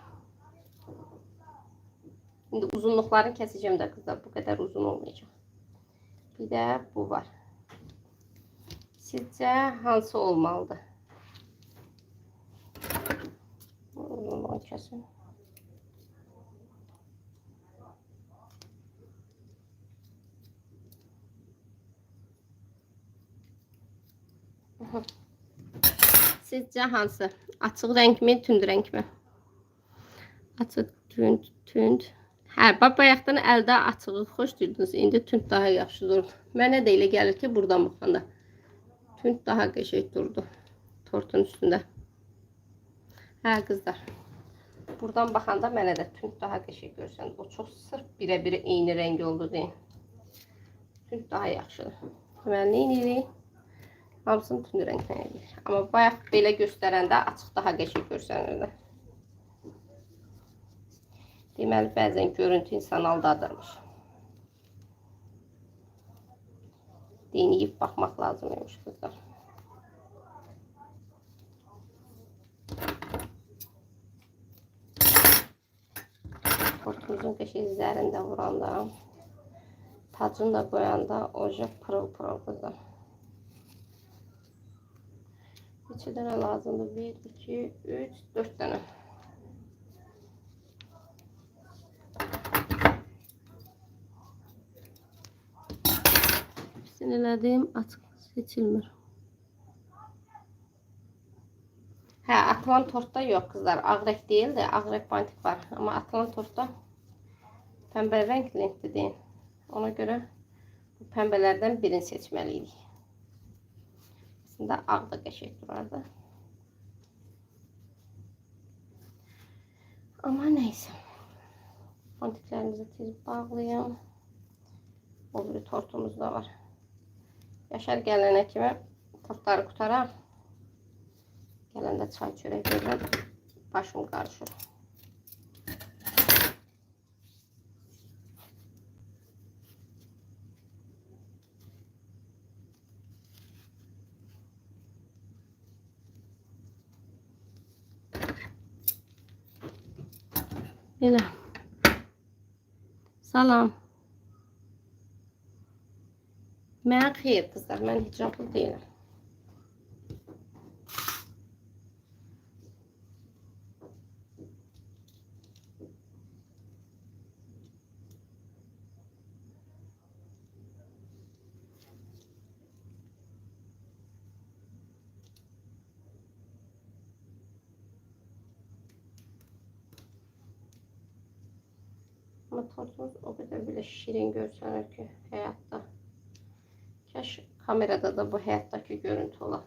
Şimdi uzunluklarını keseceğim de kızlar. Bu kadar uzun olmayacak. Bir de bu var. Sizcə hansı olmalıdır? Uzunluğunu kəsin. Sizcə hansı? Açıq rəng mi, tünd rəng mi? Açıq, tünd. Hə, bayaqdan əldə açığı xoş deyirdiniz. İndi tünd daha yaxşı durur. Mənə də elə gəlir ki, buradan baxanda tünd daha qəşəng durdu tortun üstündə. Hə qızlar. Buradan baxanda mənə də tünd daha qəşəng görsəniz. O çox sırf birə-bir eyni rəng oldu deyin. Tünd daha yaxşıdır. Deməli nə edirik? Hamısını tünd rəngdən edirik. Amma bayaq belə göstərəndə açıq daha qəşəng görsənirdi. Deməli bəzən görüntü insan aldadırmış. Deneyip bakmak lazımmış kızlar. Tortumuzun qəşəng üzərində vuranda, tacını da qoyanda oje pırıl pırıl kızlar. Neçə dənə lazımdır? 1, 2, 3, 4 dənə. Sinirlediğim açıq seçilmir. Hə, atılan tortda yox qızlar. Ağ rəng deyil də, ağ rəng bantik var. Amma atılan tortda pəmbə rəng lentdir deyin. Ona görə bu pəmbələrdən birini seçməliydik. Aslında ağ da qəşəng durardı. Amma neysə. Bantiklərimizi tez bağlayalım. O bir tortumuz da var. Yaşar gələnə kimi tortları qutaraq. Gələndə çay çörək verirəm. Başım qarışır. Belə. Salam. Mən xeyr qızlar, mən hicablı deyiləm. Ama tortumuz o kadar bile şirin görsənir ki həyatda. Kaş kamerada da bu həyatdaki görüntü ola.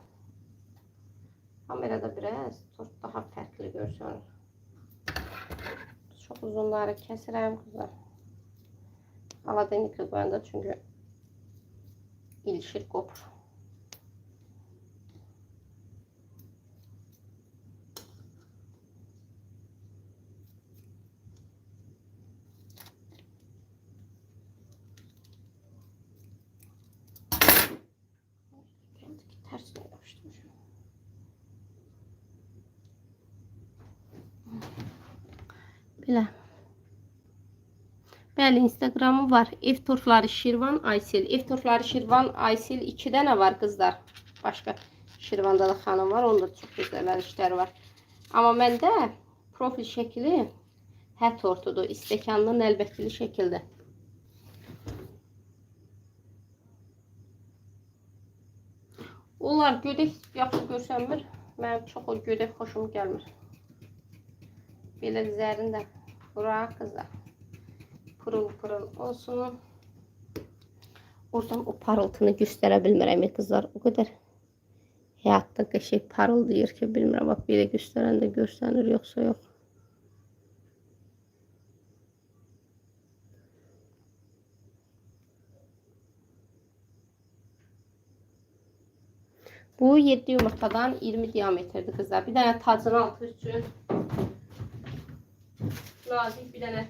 Kamerada biraz tort daha fərqli görsənir. Çok uzunları kəsirəm kızlar. Haladenikə qoyanda çünkü ilişir, qopur. Tersine yapıştırmışım. Belə. Bəli, Instagramı var. Ev tortları Şirvan Aysel. Ev tortları Şirvan Aysel 2 dənə var kızlar. Başka Şirvanda da xanım var. Onda da çok güzel işler var. Ama məndə profil şəkli hə tortudur. İstəkanlı, nəlbəttili şəkildə. Onlar gödək yaxşı görsənmir. Mənim çox o gödək xoşum gəlmir. Belə zərin də bura kızlar. Pırıl pırıl olsun. Oradan o parıltını göstərə bilmirəm kızlar. O kadar həyatda qəşəng parıldayır ki, bilmirəm. Bax, belə göstərəndə görsənir, yoxsa yox. Bu 7 yumurtadan 20 diametrdir kızlar. Bir dənə tacın altı üçün nazik bir dənə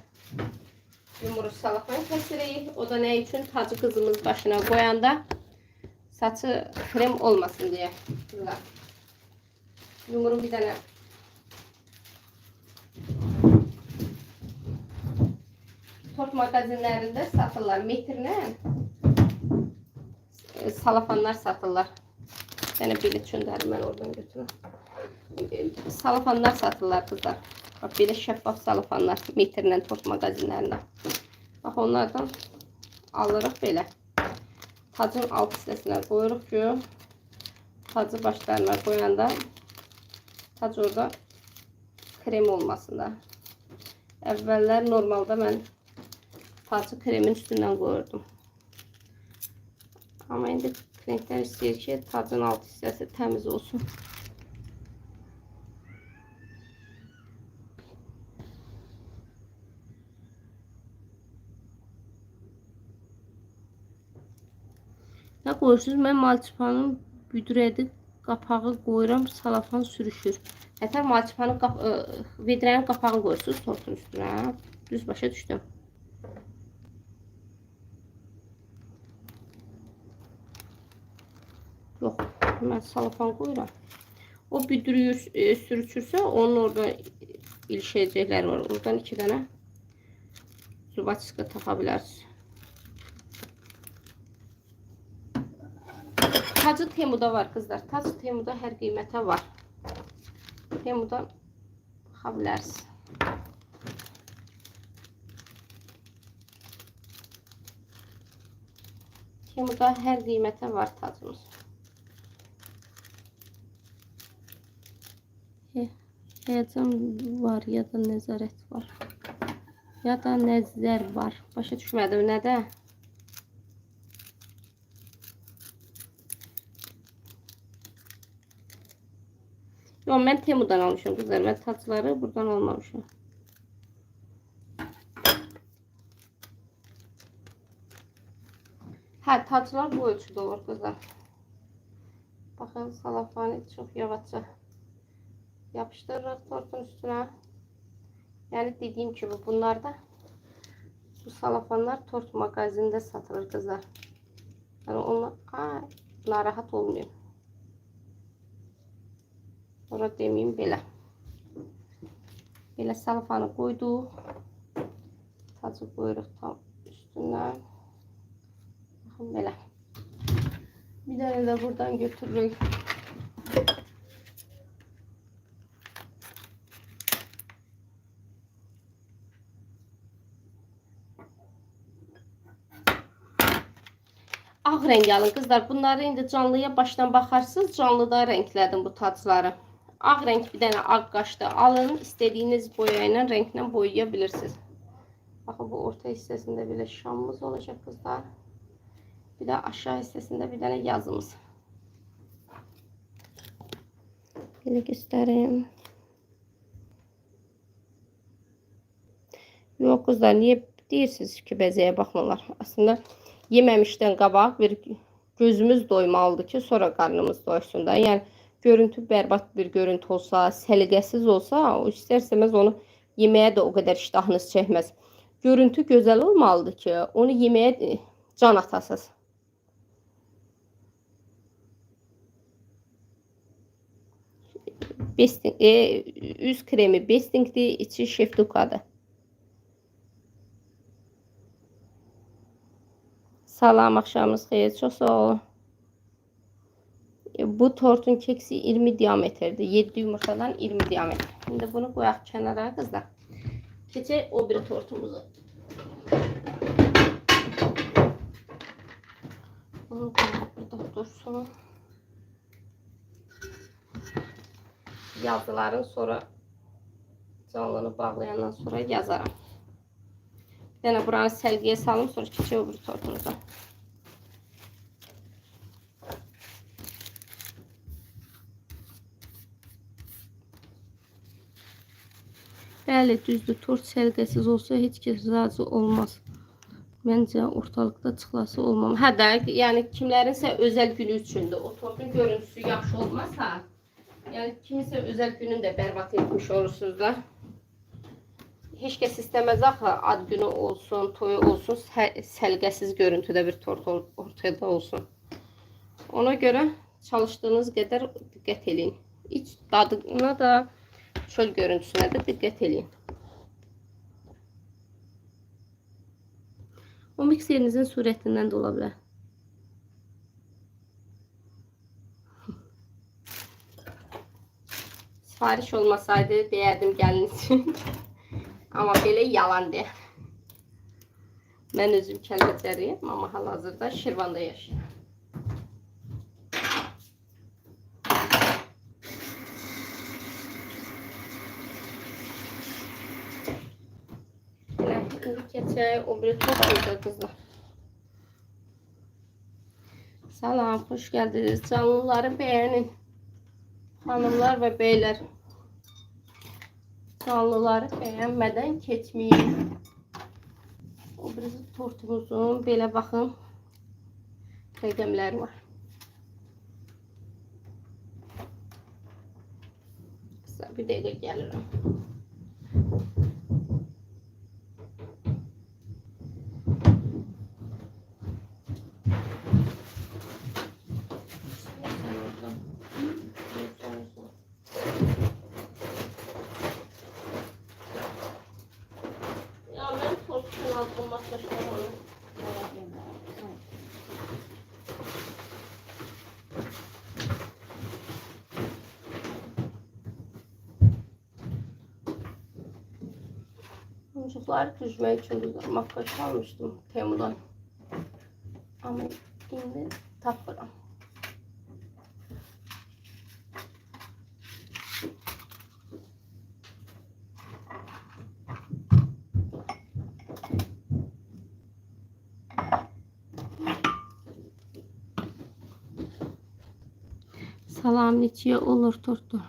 yumru salafan kəsirik. O da nə üçün? Tacı kızımız başına qoyanda saçı krem olmasın diye. Kızlar. Yumru bir dənə tort magazinlərində satırlar. Metrinə salafanlar satırlar. Yani bilet çöndərim mən oradan götürüm. Salafanlar satırlar kızlar. Bak belə şəffaf salafanlar metrlə tort magazinlərində. Bax onlardan alırıq belə. Tacın alt hissəsinə qoyuruq ki, tacı başlarına qoyanda tac orada krem olmasın da. Əvvəllər normalda mən tacı kremin üstündən qoyurdum. Ama indi klientlər istəyir ki, tacın alt hissəsi təmiz olsun. Nə qoyursunuz? Mən malçıpanın büdrədi qapağı qoyuram, salafan sürüşür. Hətər malçıpanın vedrənin qapağını qoyursunuz tortun üstünə. Düz başa düşdüm. Yox, mən salafan qoyuram. O büdrüyür, sürüşürsə onun orada ilişəcəklər var. Oradan 2 dənə zubaçka taxa bilərsiniz. Tacı Temu'da var kızlar. Tacı Temu'da her qiymətə var. Temu'da baxa bilərsiniz. Temu'da her qiymətə var tacımız. Həyəcan var ya da nəzarət var. Ya da nəzər var. Başa düşmədim nədə? Yox, mən Temu'dan almışım kızlar. Mən tacları buradan almamışım. Hə, taclar bu ölçüdə olur kızlar. Baxın, salafanı çox yavaşca yapıştırırıq tortun üstüne. Yani dediğim gibi bunlarda bu salafanlar tort magazininde satılır kızlar. Yani onlar narahat olmuyor. Orada demeyeyim belə. Belə salafanı koyduq. Tacı qoyuruq tam üstüne. Baxın belə. Bir tane de buradan götürürük. Ağ renk alın kızlar. Bunları indi canlıya baştan bakarsınız. Canlıda renklədim bu tacları. Ağ renk bir dənə ağ qaşda alın. İstediğiniz boyayla renklə boyayabilirsiniz. Bakın bu orta hissesinde bile şamımız olacak kızlar. Bir de aşağı hissesinde bir tane yazımız. Böyle göstereyim. Yok kızlar, niye deyirsiniz ki bezeye bakmalar? Aslında yememişten qabaq bir gözümüz doymalıdır ki sonra karnımız doysun da. Yani görüntü berbat bir görüntü olsa, səliqəsiz olsa, o ister-istemez onu yeməyə də o qədər iştahınız çəkməz. Görüntü gözəl olmalıdır ki, onu yeməyə can atasız. Besting, üz kremi Besting'dir, içi Şefdukadır. Salam, axşamınız xeyir. Çox sağ olun. Bu tortun keksi 20 diametrdir. 7 yumurtadan 20 diametr. Şimdi bunu koyaq kənara kızlar. Keçək o bir tortumuzu. Bunu koyaq burada dursun. Yazıların sonra canlını bağlayandan sonra yazaram. Yəni buranı səlgiyə salım, sonra keçək o bir tortumuza. Bəli, düzdür. Tort səlqəsiz olsa heç kəs razı olmaz. Məncə ortalıqda çıxlası olmam. Hə də, yəni kimlərinsə özəl günü üçündür. O tortun görüntüsü yaxşı olmazsa, yəni kiminsə özəl gününü də bərbad etmiş olursunuz da. Heç kəs istəməz axı ad günü olsun, toyu olsun, səlqəsiz görüntüdə bir tort ortada olsun. Ona görə çalışdığınız qədər diqqət edin. İç dadına da, çöl görüntüsünə də diqqət edin. O mikserinizin surətindən də ola bilər. Sifariş olmasaydı deyərdim gəlin üçün. Amma belə yalandır. Mən özüm Kəlbəcərliyəm, amma hal-hazırda Şirvanda yaşayıram. İndi keçək o bir tortumuza kızlar. Salam, hoş geldiniz. Canlıları beğenin. Hanımlar ve beyler. Canlıları beğenmeden keçmeyin. O bir tortumuzun belə baxın rəqəmləri var. Bir dəqiqə gəlirəm. Çocuklar düzmək üçün makyaj almışdım Temu'dan. Ama indi tapıram. Salam, neçəyə olur tortu?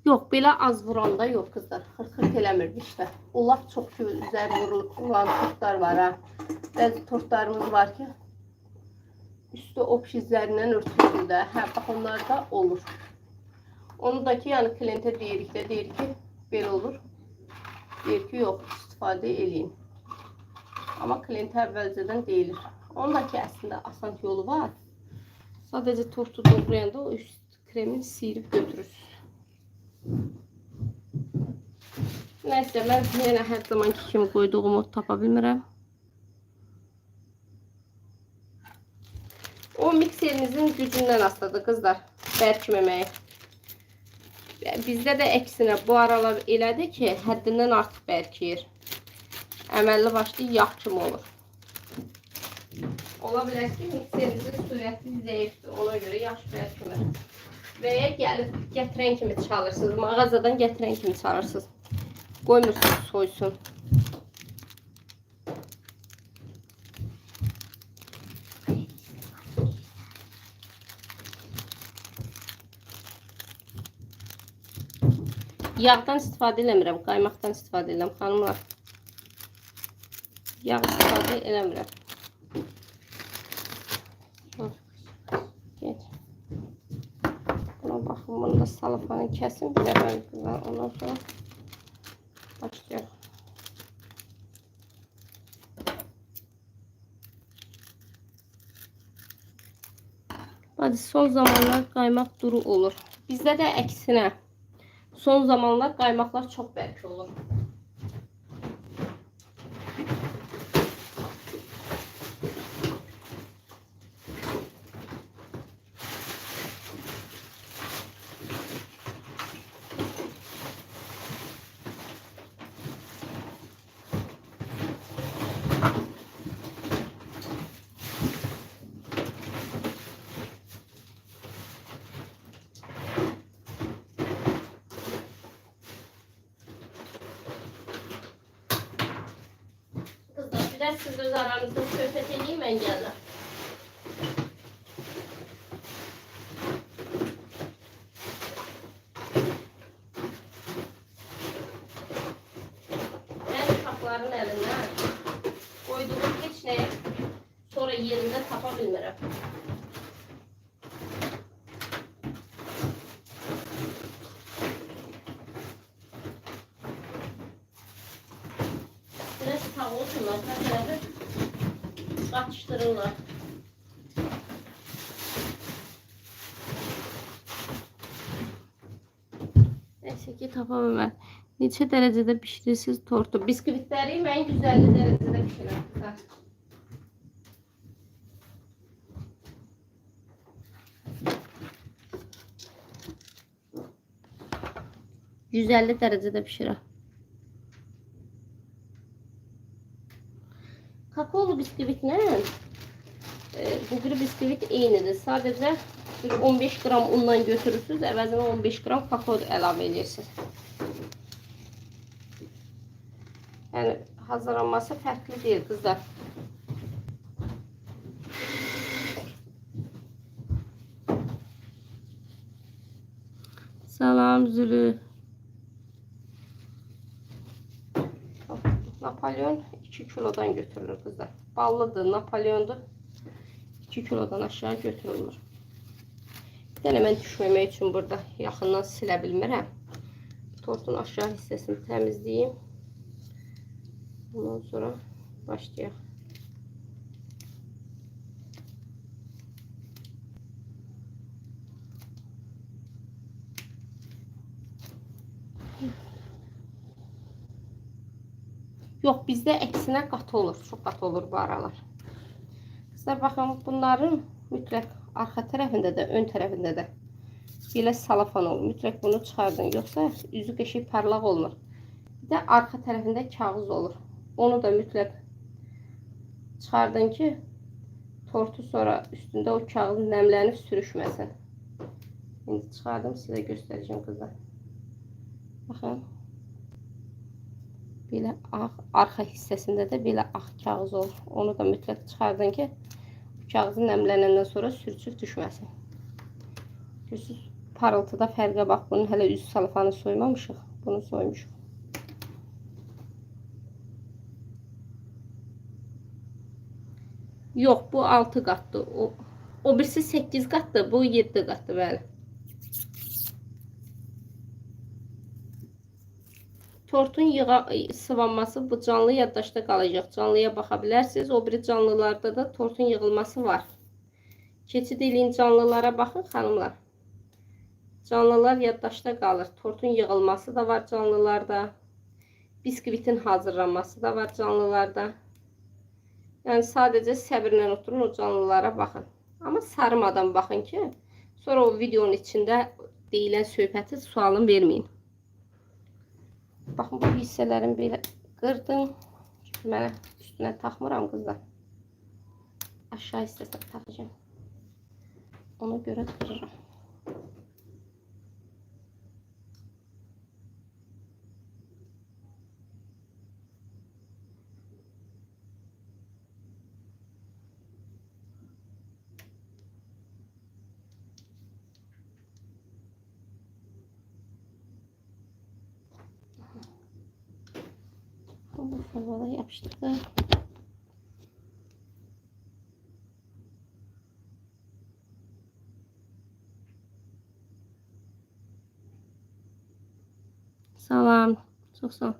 Yox, belə az vuranda yox kızlar. Xırt-xırt eləmir işte. O laf çox gözəl vurulan tortlar var ha. Bəzi tortlarımız var ki, üstü opş izlərindən örtülür də. Hə, bax onlarda olur. Onu da ki, yəni klientə deyirik də, deyir ki, belə olur. Deyir ki, yox, istifadə eləyin. Amma klientə əvvəlcədən deyilir. Onun da ki, əslində asan yolu var. Sadəcə tortu doğrayanda o üst kremin sıyırıb götürürsünüz. Neyse, ben yine her zamanki kimi koyduğumu tapa bilmirəm. O mikserinizin gücündən asılıdır kızlar. Bərkiməməyi. Bizdə də əksinə bu aralar elədir ki, həddindən artıq bərkiyir. Əməlli başlı yağ kimi olur. Ola bilər ki, mikserinizin sürəti zəifdir. Ona görə yaxşı bərkimir. Və ya gəlib gətirən kimi çalırsınız. Mağazadan gətirən kimi çalırsınız. Qoymursunuz soysun. Yağdan istifadə eləmirəm, qaymaqdan istifadə edirəm xanımlar. Yağ istifadə eləmirəm. Buna baxın, bunu da salafanı kəsin. Bir də ondan sonra başlayaq. Hadi son zamanlar qaymaq duru olur. Bizdə də əksinə. Son zamanlar qaymaqlar çox bərk olur. Siz öz aranızda söhbət edeyim, mən gəlirəm. Mən uşaqların əlindən qoyduğum heç nəyə sonra yerində tapa bilmirəm. Biraz sağ olsunlar, hər tərəfi qaçışdırırlar. Neyse ki tapamam. Neçə dərəcədə pişirirsiniz tortu? Biskvitləri mən 150 dərəcədə pişirəm. 150 derecede pişirir. Kakaolu bisküvitle bugün bisküvit eynidir. Sadece 15 gram undan götürürsünüz. Əvəzinə 15 gram kakao əlavə edirsiniz. Yəni hazırlanması fərqli deyil kızlar. Salam Zülü. Napolyon 2 kilodan götürülür kızlar. Ballıdır, Napolyondur. 2 kilodan aşağı götürülür. Bir dənə mən düşməmək üçün burada yaxından silə bilmirəm. Tortun aşağı hissəsini təmizləyim. Ondan sonra başlayaq. Yox, bizdə əksinə qatı olur. Çox qatı olur bu aralar. Kızlar baxın, bunların mütləq arxa tərəfində də, ön tərəfində də belə salafan olur. Mütləq bunu çıxardın. Yoxsa üzü qəşəng parlaq olmur. Bir də arxa tərəfində kağız olur. Onu da mütləq çıxardın ki, tortu sonra üstündə o kağız nəmlənib sürüşməsin. İndi çıxardım, sizə göstərəcəm kızlar. Baxın. Belə ağ, arxa hissəsində də belə ağ kağız olur. Onu da mütləq çıxardın ki, kağızı nəmlənəndən sonra sürçüb düşməsin. Görürsünüz, parıltıda fərqə bax. Bunun hələ üz salafanı soymamışıq. Bunu soymuşuq. Yox, bu 6 qatdır. O birisi 8 qatdır, bu 7 qatdır bəli. Tortun sıvanması bu canlı yaddaşda qalacaq. Canlıya baxa bilərsiniz. O biri canlılarda da tortun yığılması var. Keçid eləyin canlılara baxın xanımlar. Canlılar yaddaşda qalır. Tortun yığılması da var canlılarda. Biskvitin hazırlanması da var canlılarda. Yəni sadəcə səbirlə oturun, o canlılara baxın. Amma sarımadan baxın ki, sonra o videonun içində deyilən söhbəti sualın verməyin. Baxın, bu hissələrin belə qırdım. Çünki mənə üstünə taxmıram qızlar. Aşağı hissəsinə taxacağım. Ona görə qırıram. Bu formadan yapıştırdım. Salam. Çok sağ ol.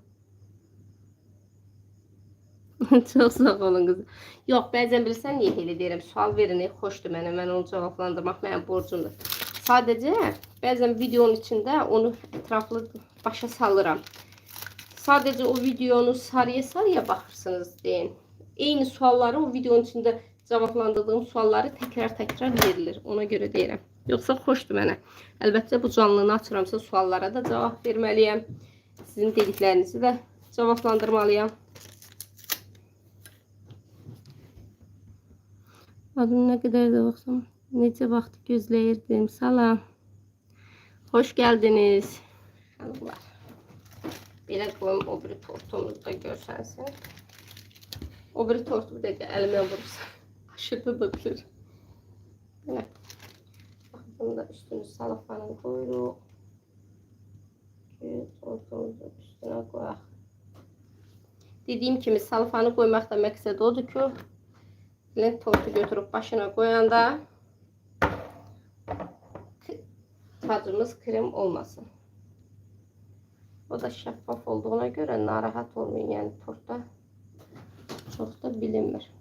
Çok sağ olun kızım. Yox, bəzən bilirsən niyə elə deyirəm? Sual verin, xoşdur mənə. Mən onu cavablandırmaq mənim borcumdur. Sadəcə bəzən videonun içində onu ətraflı başa salıram. Sadəcə o videonu sarıya baxırsınız deyin. Eyni sualları o videonun içində cavablandırdığım sualları təkrar verilir. Ona görə deyirəm. Yoxsa xoşdur mənə. Əlbəttə bu canlını açıramsa suallara da cavab verməliyəm. Sizin dediklərinizi də cavablandırmalıyam. Adım ne kadar da baksam. Nece vakti gözləyirdim. Salam. Hoş geldiniz. Hanımlar. Belə qoyum o biri tortumuzu da görsənsin. O biri tortu bir dəqiqə əlimə vurursa. Aşırı dökülür. Belə. Bunu da üstünü salafanı koyuruq. Tortumuzu üstünə qoyaq. Dediyim kimi salafanı koymaq da məqsəd odur ki, tortu götürüp başına koyanda tacımız krem olmasın. O da şeffaf olduğuna göre narahat olmayın. Yani tortta çok da bilinmir.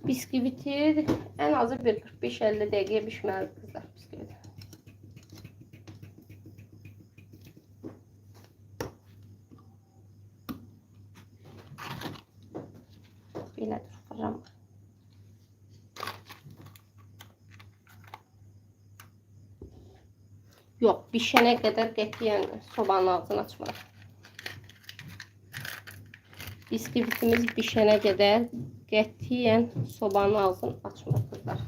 Bisküviti en azı bir 45-50 dəqiqə pişməlidir kızlar. Bisküviti. Belədir, fırram. Yox, pişənə qədər qətiyyən sobanın ağzını açmırıq. Bisküvitimiz pişənə qədər qətiyyən sobanın ağzını açmırıq kızlar.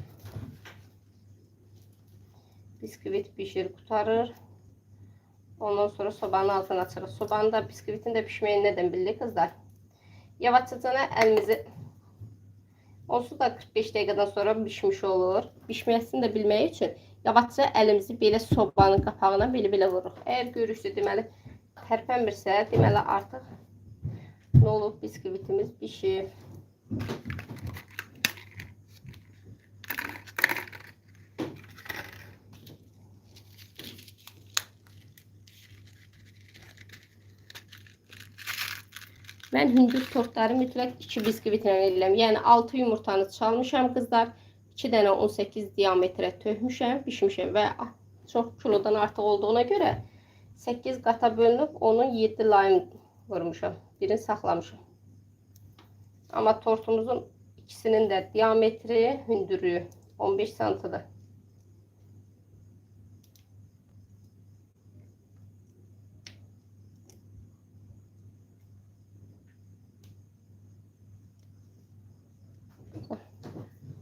Bisküvit pişir, qutarır. Ondan sonra sobanın ağzını açırıq. Sobanın da bisküvitin de pişməyi nədən bildik kızlar? Yavaşcana əlimizi onsuz da 45 dəqiqədən sonra pişmiş olur. Pişməsini də bilmək üçün yavaşca əlimizi belə sobanın qapağına belə vururuq. Əgər görürsünüz deməli tərpənmirsə, deməli artıq nə olub, bisküvitimiz pişir. Mən hündür tortları mütləq 2 bisküvitlə edirəm. Yəni 6 yumurtanı çalmışam kızlar. 2 dənə 18 diametrə tökmüşəm, bişmişəm və çox kilodan artıq olduğuna görə 8 qata bölünüb onun 7 layım vurmuşam. Birini saxlamışam. Amma tortumuzun ikisinin də diametri, hündürlüyü 15 santıdır.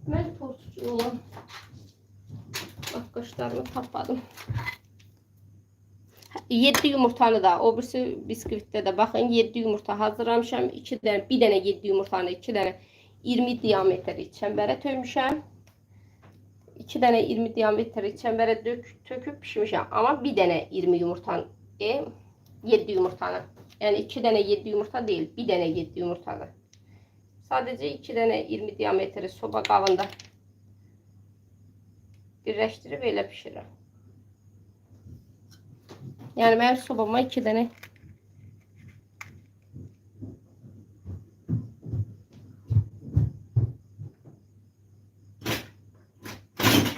Mən tortucuyum. Bak qaşlarımı tapadım. 7 yumurtanı da, o birisi bisküvitdə də baxın 7 yumurta hazırlamışam. 2 dənə, bir dənə 7 yumurtanı 2 dənə 20 diametri çəmbərə tökmüşəm. 2 dənə 20 diametri çəmbərə töküb pişirmişəm. Amma bir dənə 20 yumurtanı, 7 yumurtanı. Yəni 2 dənə 7 yumurta deyil, bir dənə 7 yumurtadır. Sadəcə 2 dənə 20 diametri soba qabında birləşdirib elə pişirirəm. Yəni mənim sobama 2 dənə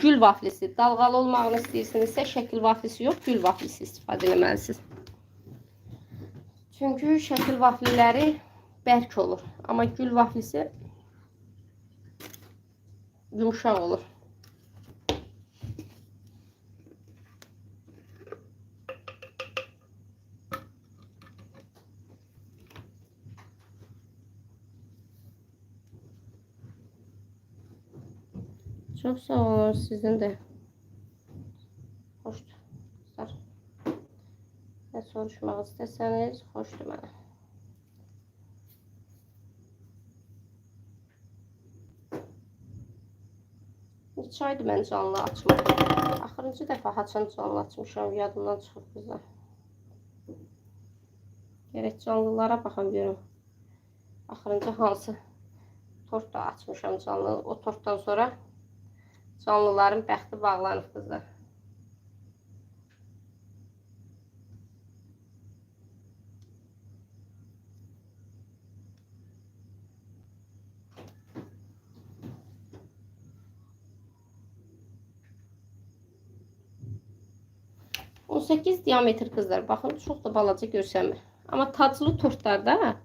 gül vaflisi, dalğalı olmağını istəyirsinizsə şəkil vaflisi yox, gül vaflisi istifadə etməlisiniz. Çünki şəkil vafliləri bərk olur. Amma gül vaflisi yumuşaq olur. Çok sağ olun, sizin de. Hoşdur. Ne soruşmaq istəsəniz, hoşdur mənə. Neçə aydır mən canlı açmadım. Axırıncı dəfə haçan canlı açmışam, yadımdan çıxıb qızlar. Gərək canlılara baxam görüm. Axırıncı hansı tort da açmışam canlı. O tortdan sonra canlıların bəxti bağlanıb qızlar. On 18 diametr qızlar. Baxın, çox da balaca görsənmir. Amma taclı tortlarda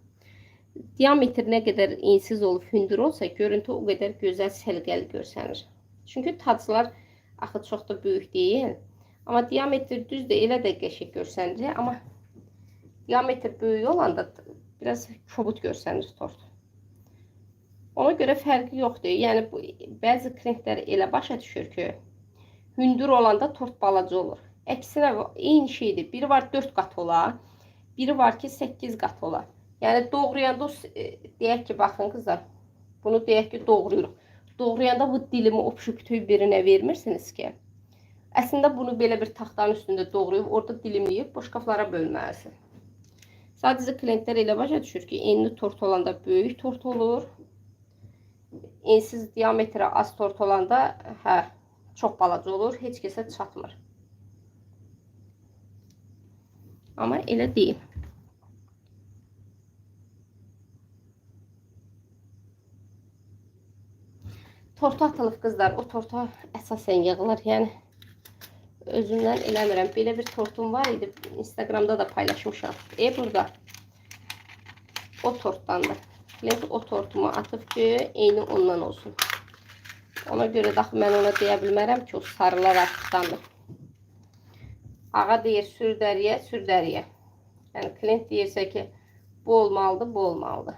diametr nə qədər ensiz olub, hündür olsa, görüntü o qədər gözəl, səliqəli görsənir. Çünki taclar axı çox da böyük deyil. Amma diametr düzdür, elə də qəşəng görsənir. Amma diametr böyük olanda biraz kobud görsənir tort. Ona görə fərqi yoxdur. Yəni bəzi klientlər elə başa düşür ki, hündür olanda tort balaca olur. Əksinə eyni şeydir. Biri var 4 qat ola, biri var ki 8 qat ola. Yəni doğrayanda deyək ki, baxın qızlar, bunu deyək ki doğrayırıq. Doğrayanda bu dilimi o kütüyü birinə vermirsiniz ki, əslində bunu belə bir taxtanın üstündə doğrayıb, orada dilimləyib boşqablara bölməlisiniz. Sadəcə klientlər elə başa düşür ki, enli tort olanda böyük tort olur, ensiz diametrə az tort olanda çox balaca olur, heç kəsə çatmır. Amma elə deyil. Tortu atılıb qızlar, o torta əsasən yığılır. Yəni özümdən eləmirəm. Belə bir tortum var idi, Instagramda da paylaşmışam. Burada o tortdandır. Klient o tortumu atıb ki, eyni ondan olsun. Ona görə daxı mən ona deyə bilmərəm ki, o sarılar artıqdandır. Ağa deyir sür dəriyə, sür dəriyə. Yəni klient deyirsə ki, bu olmalıdır, bu olmalıdır.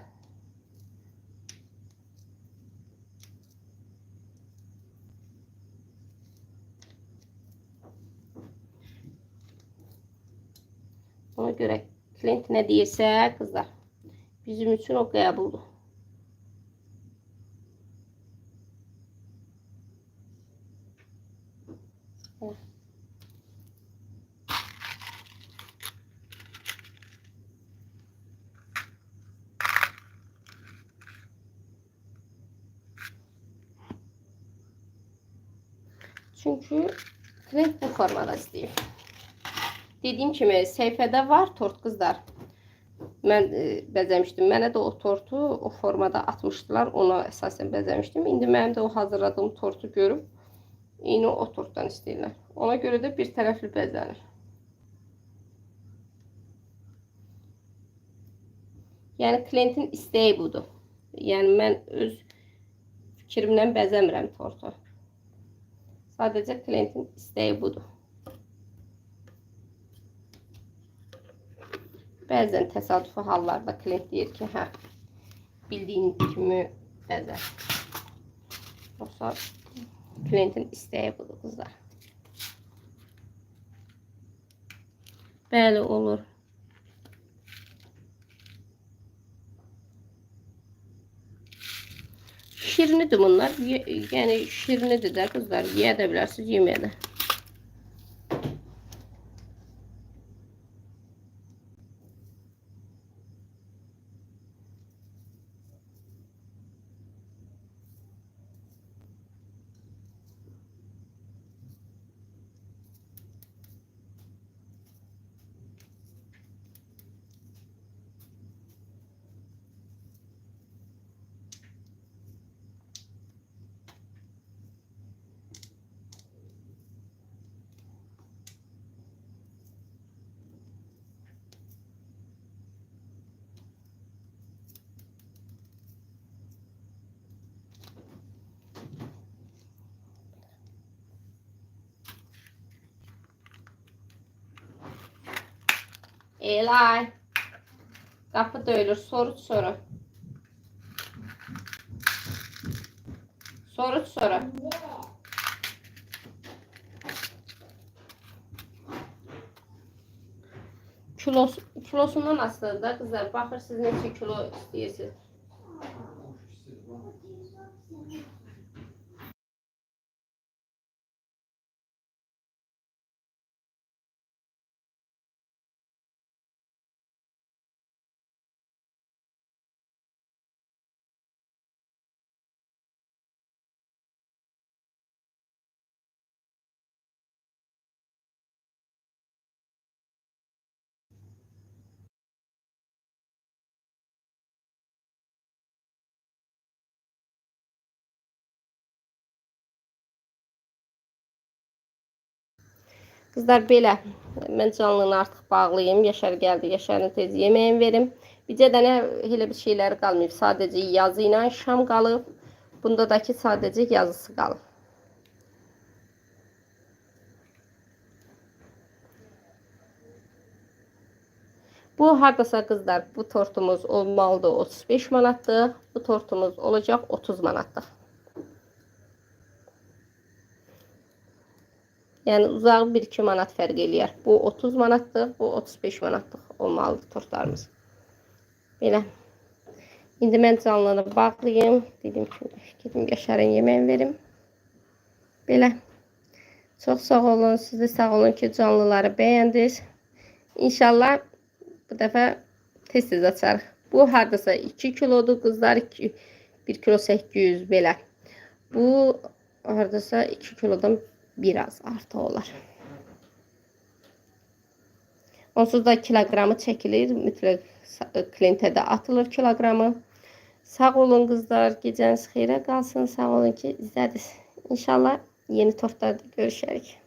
Ona görə klient nə deyirsə, qızlar, bizim üçün o qəbuldur. Çünki klient bu formada istəyir. Dediyim kimi səhifədə var tort qızlar. Mən bəzəmişdim. Mənə də o tortu o formada atmışdılar. Ona əsasən bəzəmişdim. İndi mənim də o hazırladığım tortu görüb eyni o tortdan istəyirlər. Ona görə də bir tərəfli bəzənir. Yəni klientin istəyi budur. Yəni mən öz fikrimlə bəzəmirəm tortu. Sadəcə klientin istəyi budur. Bəzən təsadüfi hallarda klient deyir ki, bildiyin kimi bəzən. Yoxsa klientin istəyi budur qızlar. Bəli, olur. Şirinidir bunlar. Yəni şirinidir də qızlar. Yeyə də bilərsiniz, yeməyə də. Elay. Qapı döyülür. Soruç sonra. Soruç sonra. Kilosundan asılıdır da qızlar. Baxır siz neçə kilo istəyirsiniz. Qızlar belə. Mən canlını artıq bağlayayım. Yaşar gəldi. Yaşarın tez yeməyin verim. Bircə dənə elə bir şeyləri qalmayıb. Sadəcə yazı ilə şam qalıb. Bunda da ki sadəcə yazısı qalıb. Bu hardasa qızlar, bu tortumuz olmalıdır 35 manatlıq. Bu tortumuz olacaq 30 manatlıq. Yəni uzağı 1-2 manat fərq eləyər. Bu 30 manatlıq, bu 35 manatlıq olmalıdır tortlarımız. Belə. İndi mən canlını bağlayayım. Dedim ki, gedim Yaşarın yeməğini verim. Belə. Çox sağ olun. Siz də sağ olun ki, canlıları bəyəndiniz. İnşallah bu dəfə tez-tez açarıq. Bu hardasa 2 kilodur qızlar. 1 kilo 800 belə. Bu hardasa 2 kilodan biraz artıq olar. Onsuz da kiloqramı çəkilir. Mütləq kliyentə də atılır kiloqramı. Sağ olun qızlar. Gecəniz xeyrə qalsın. Sağ olun ki izlədiniz. İnşallah yeni tortlarda görüşərik.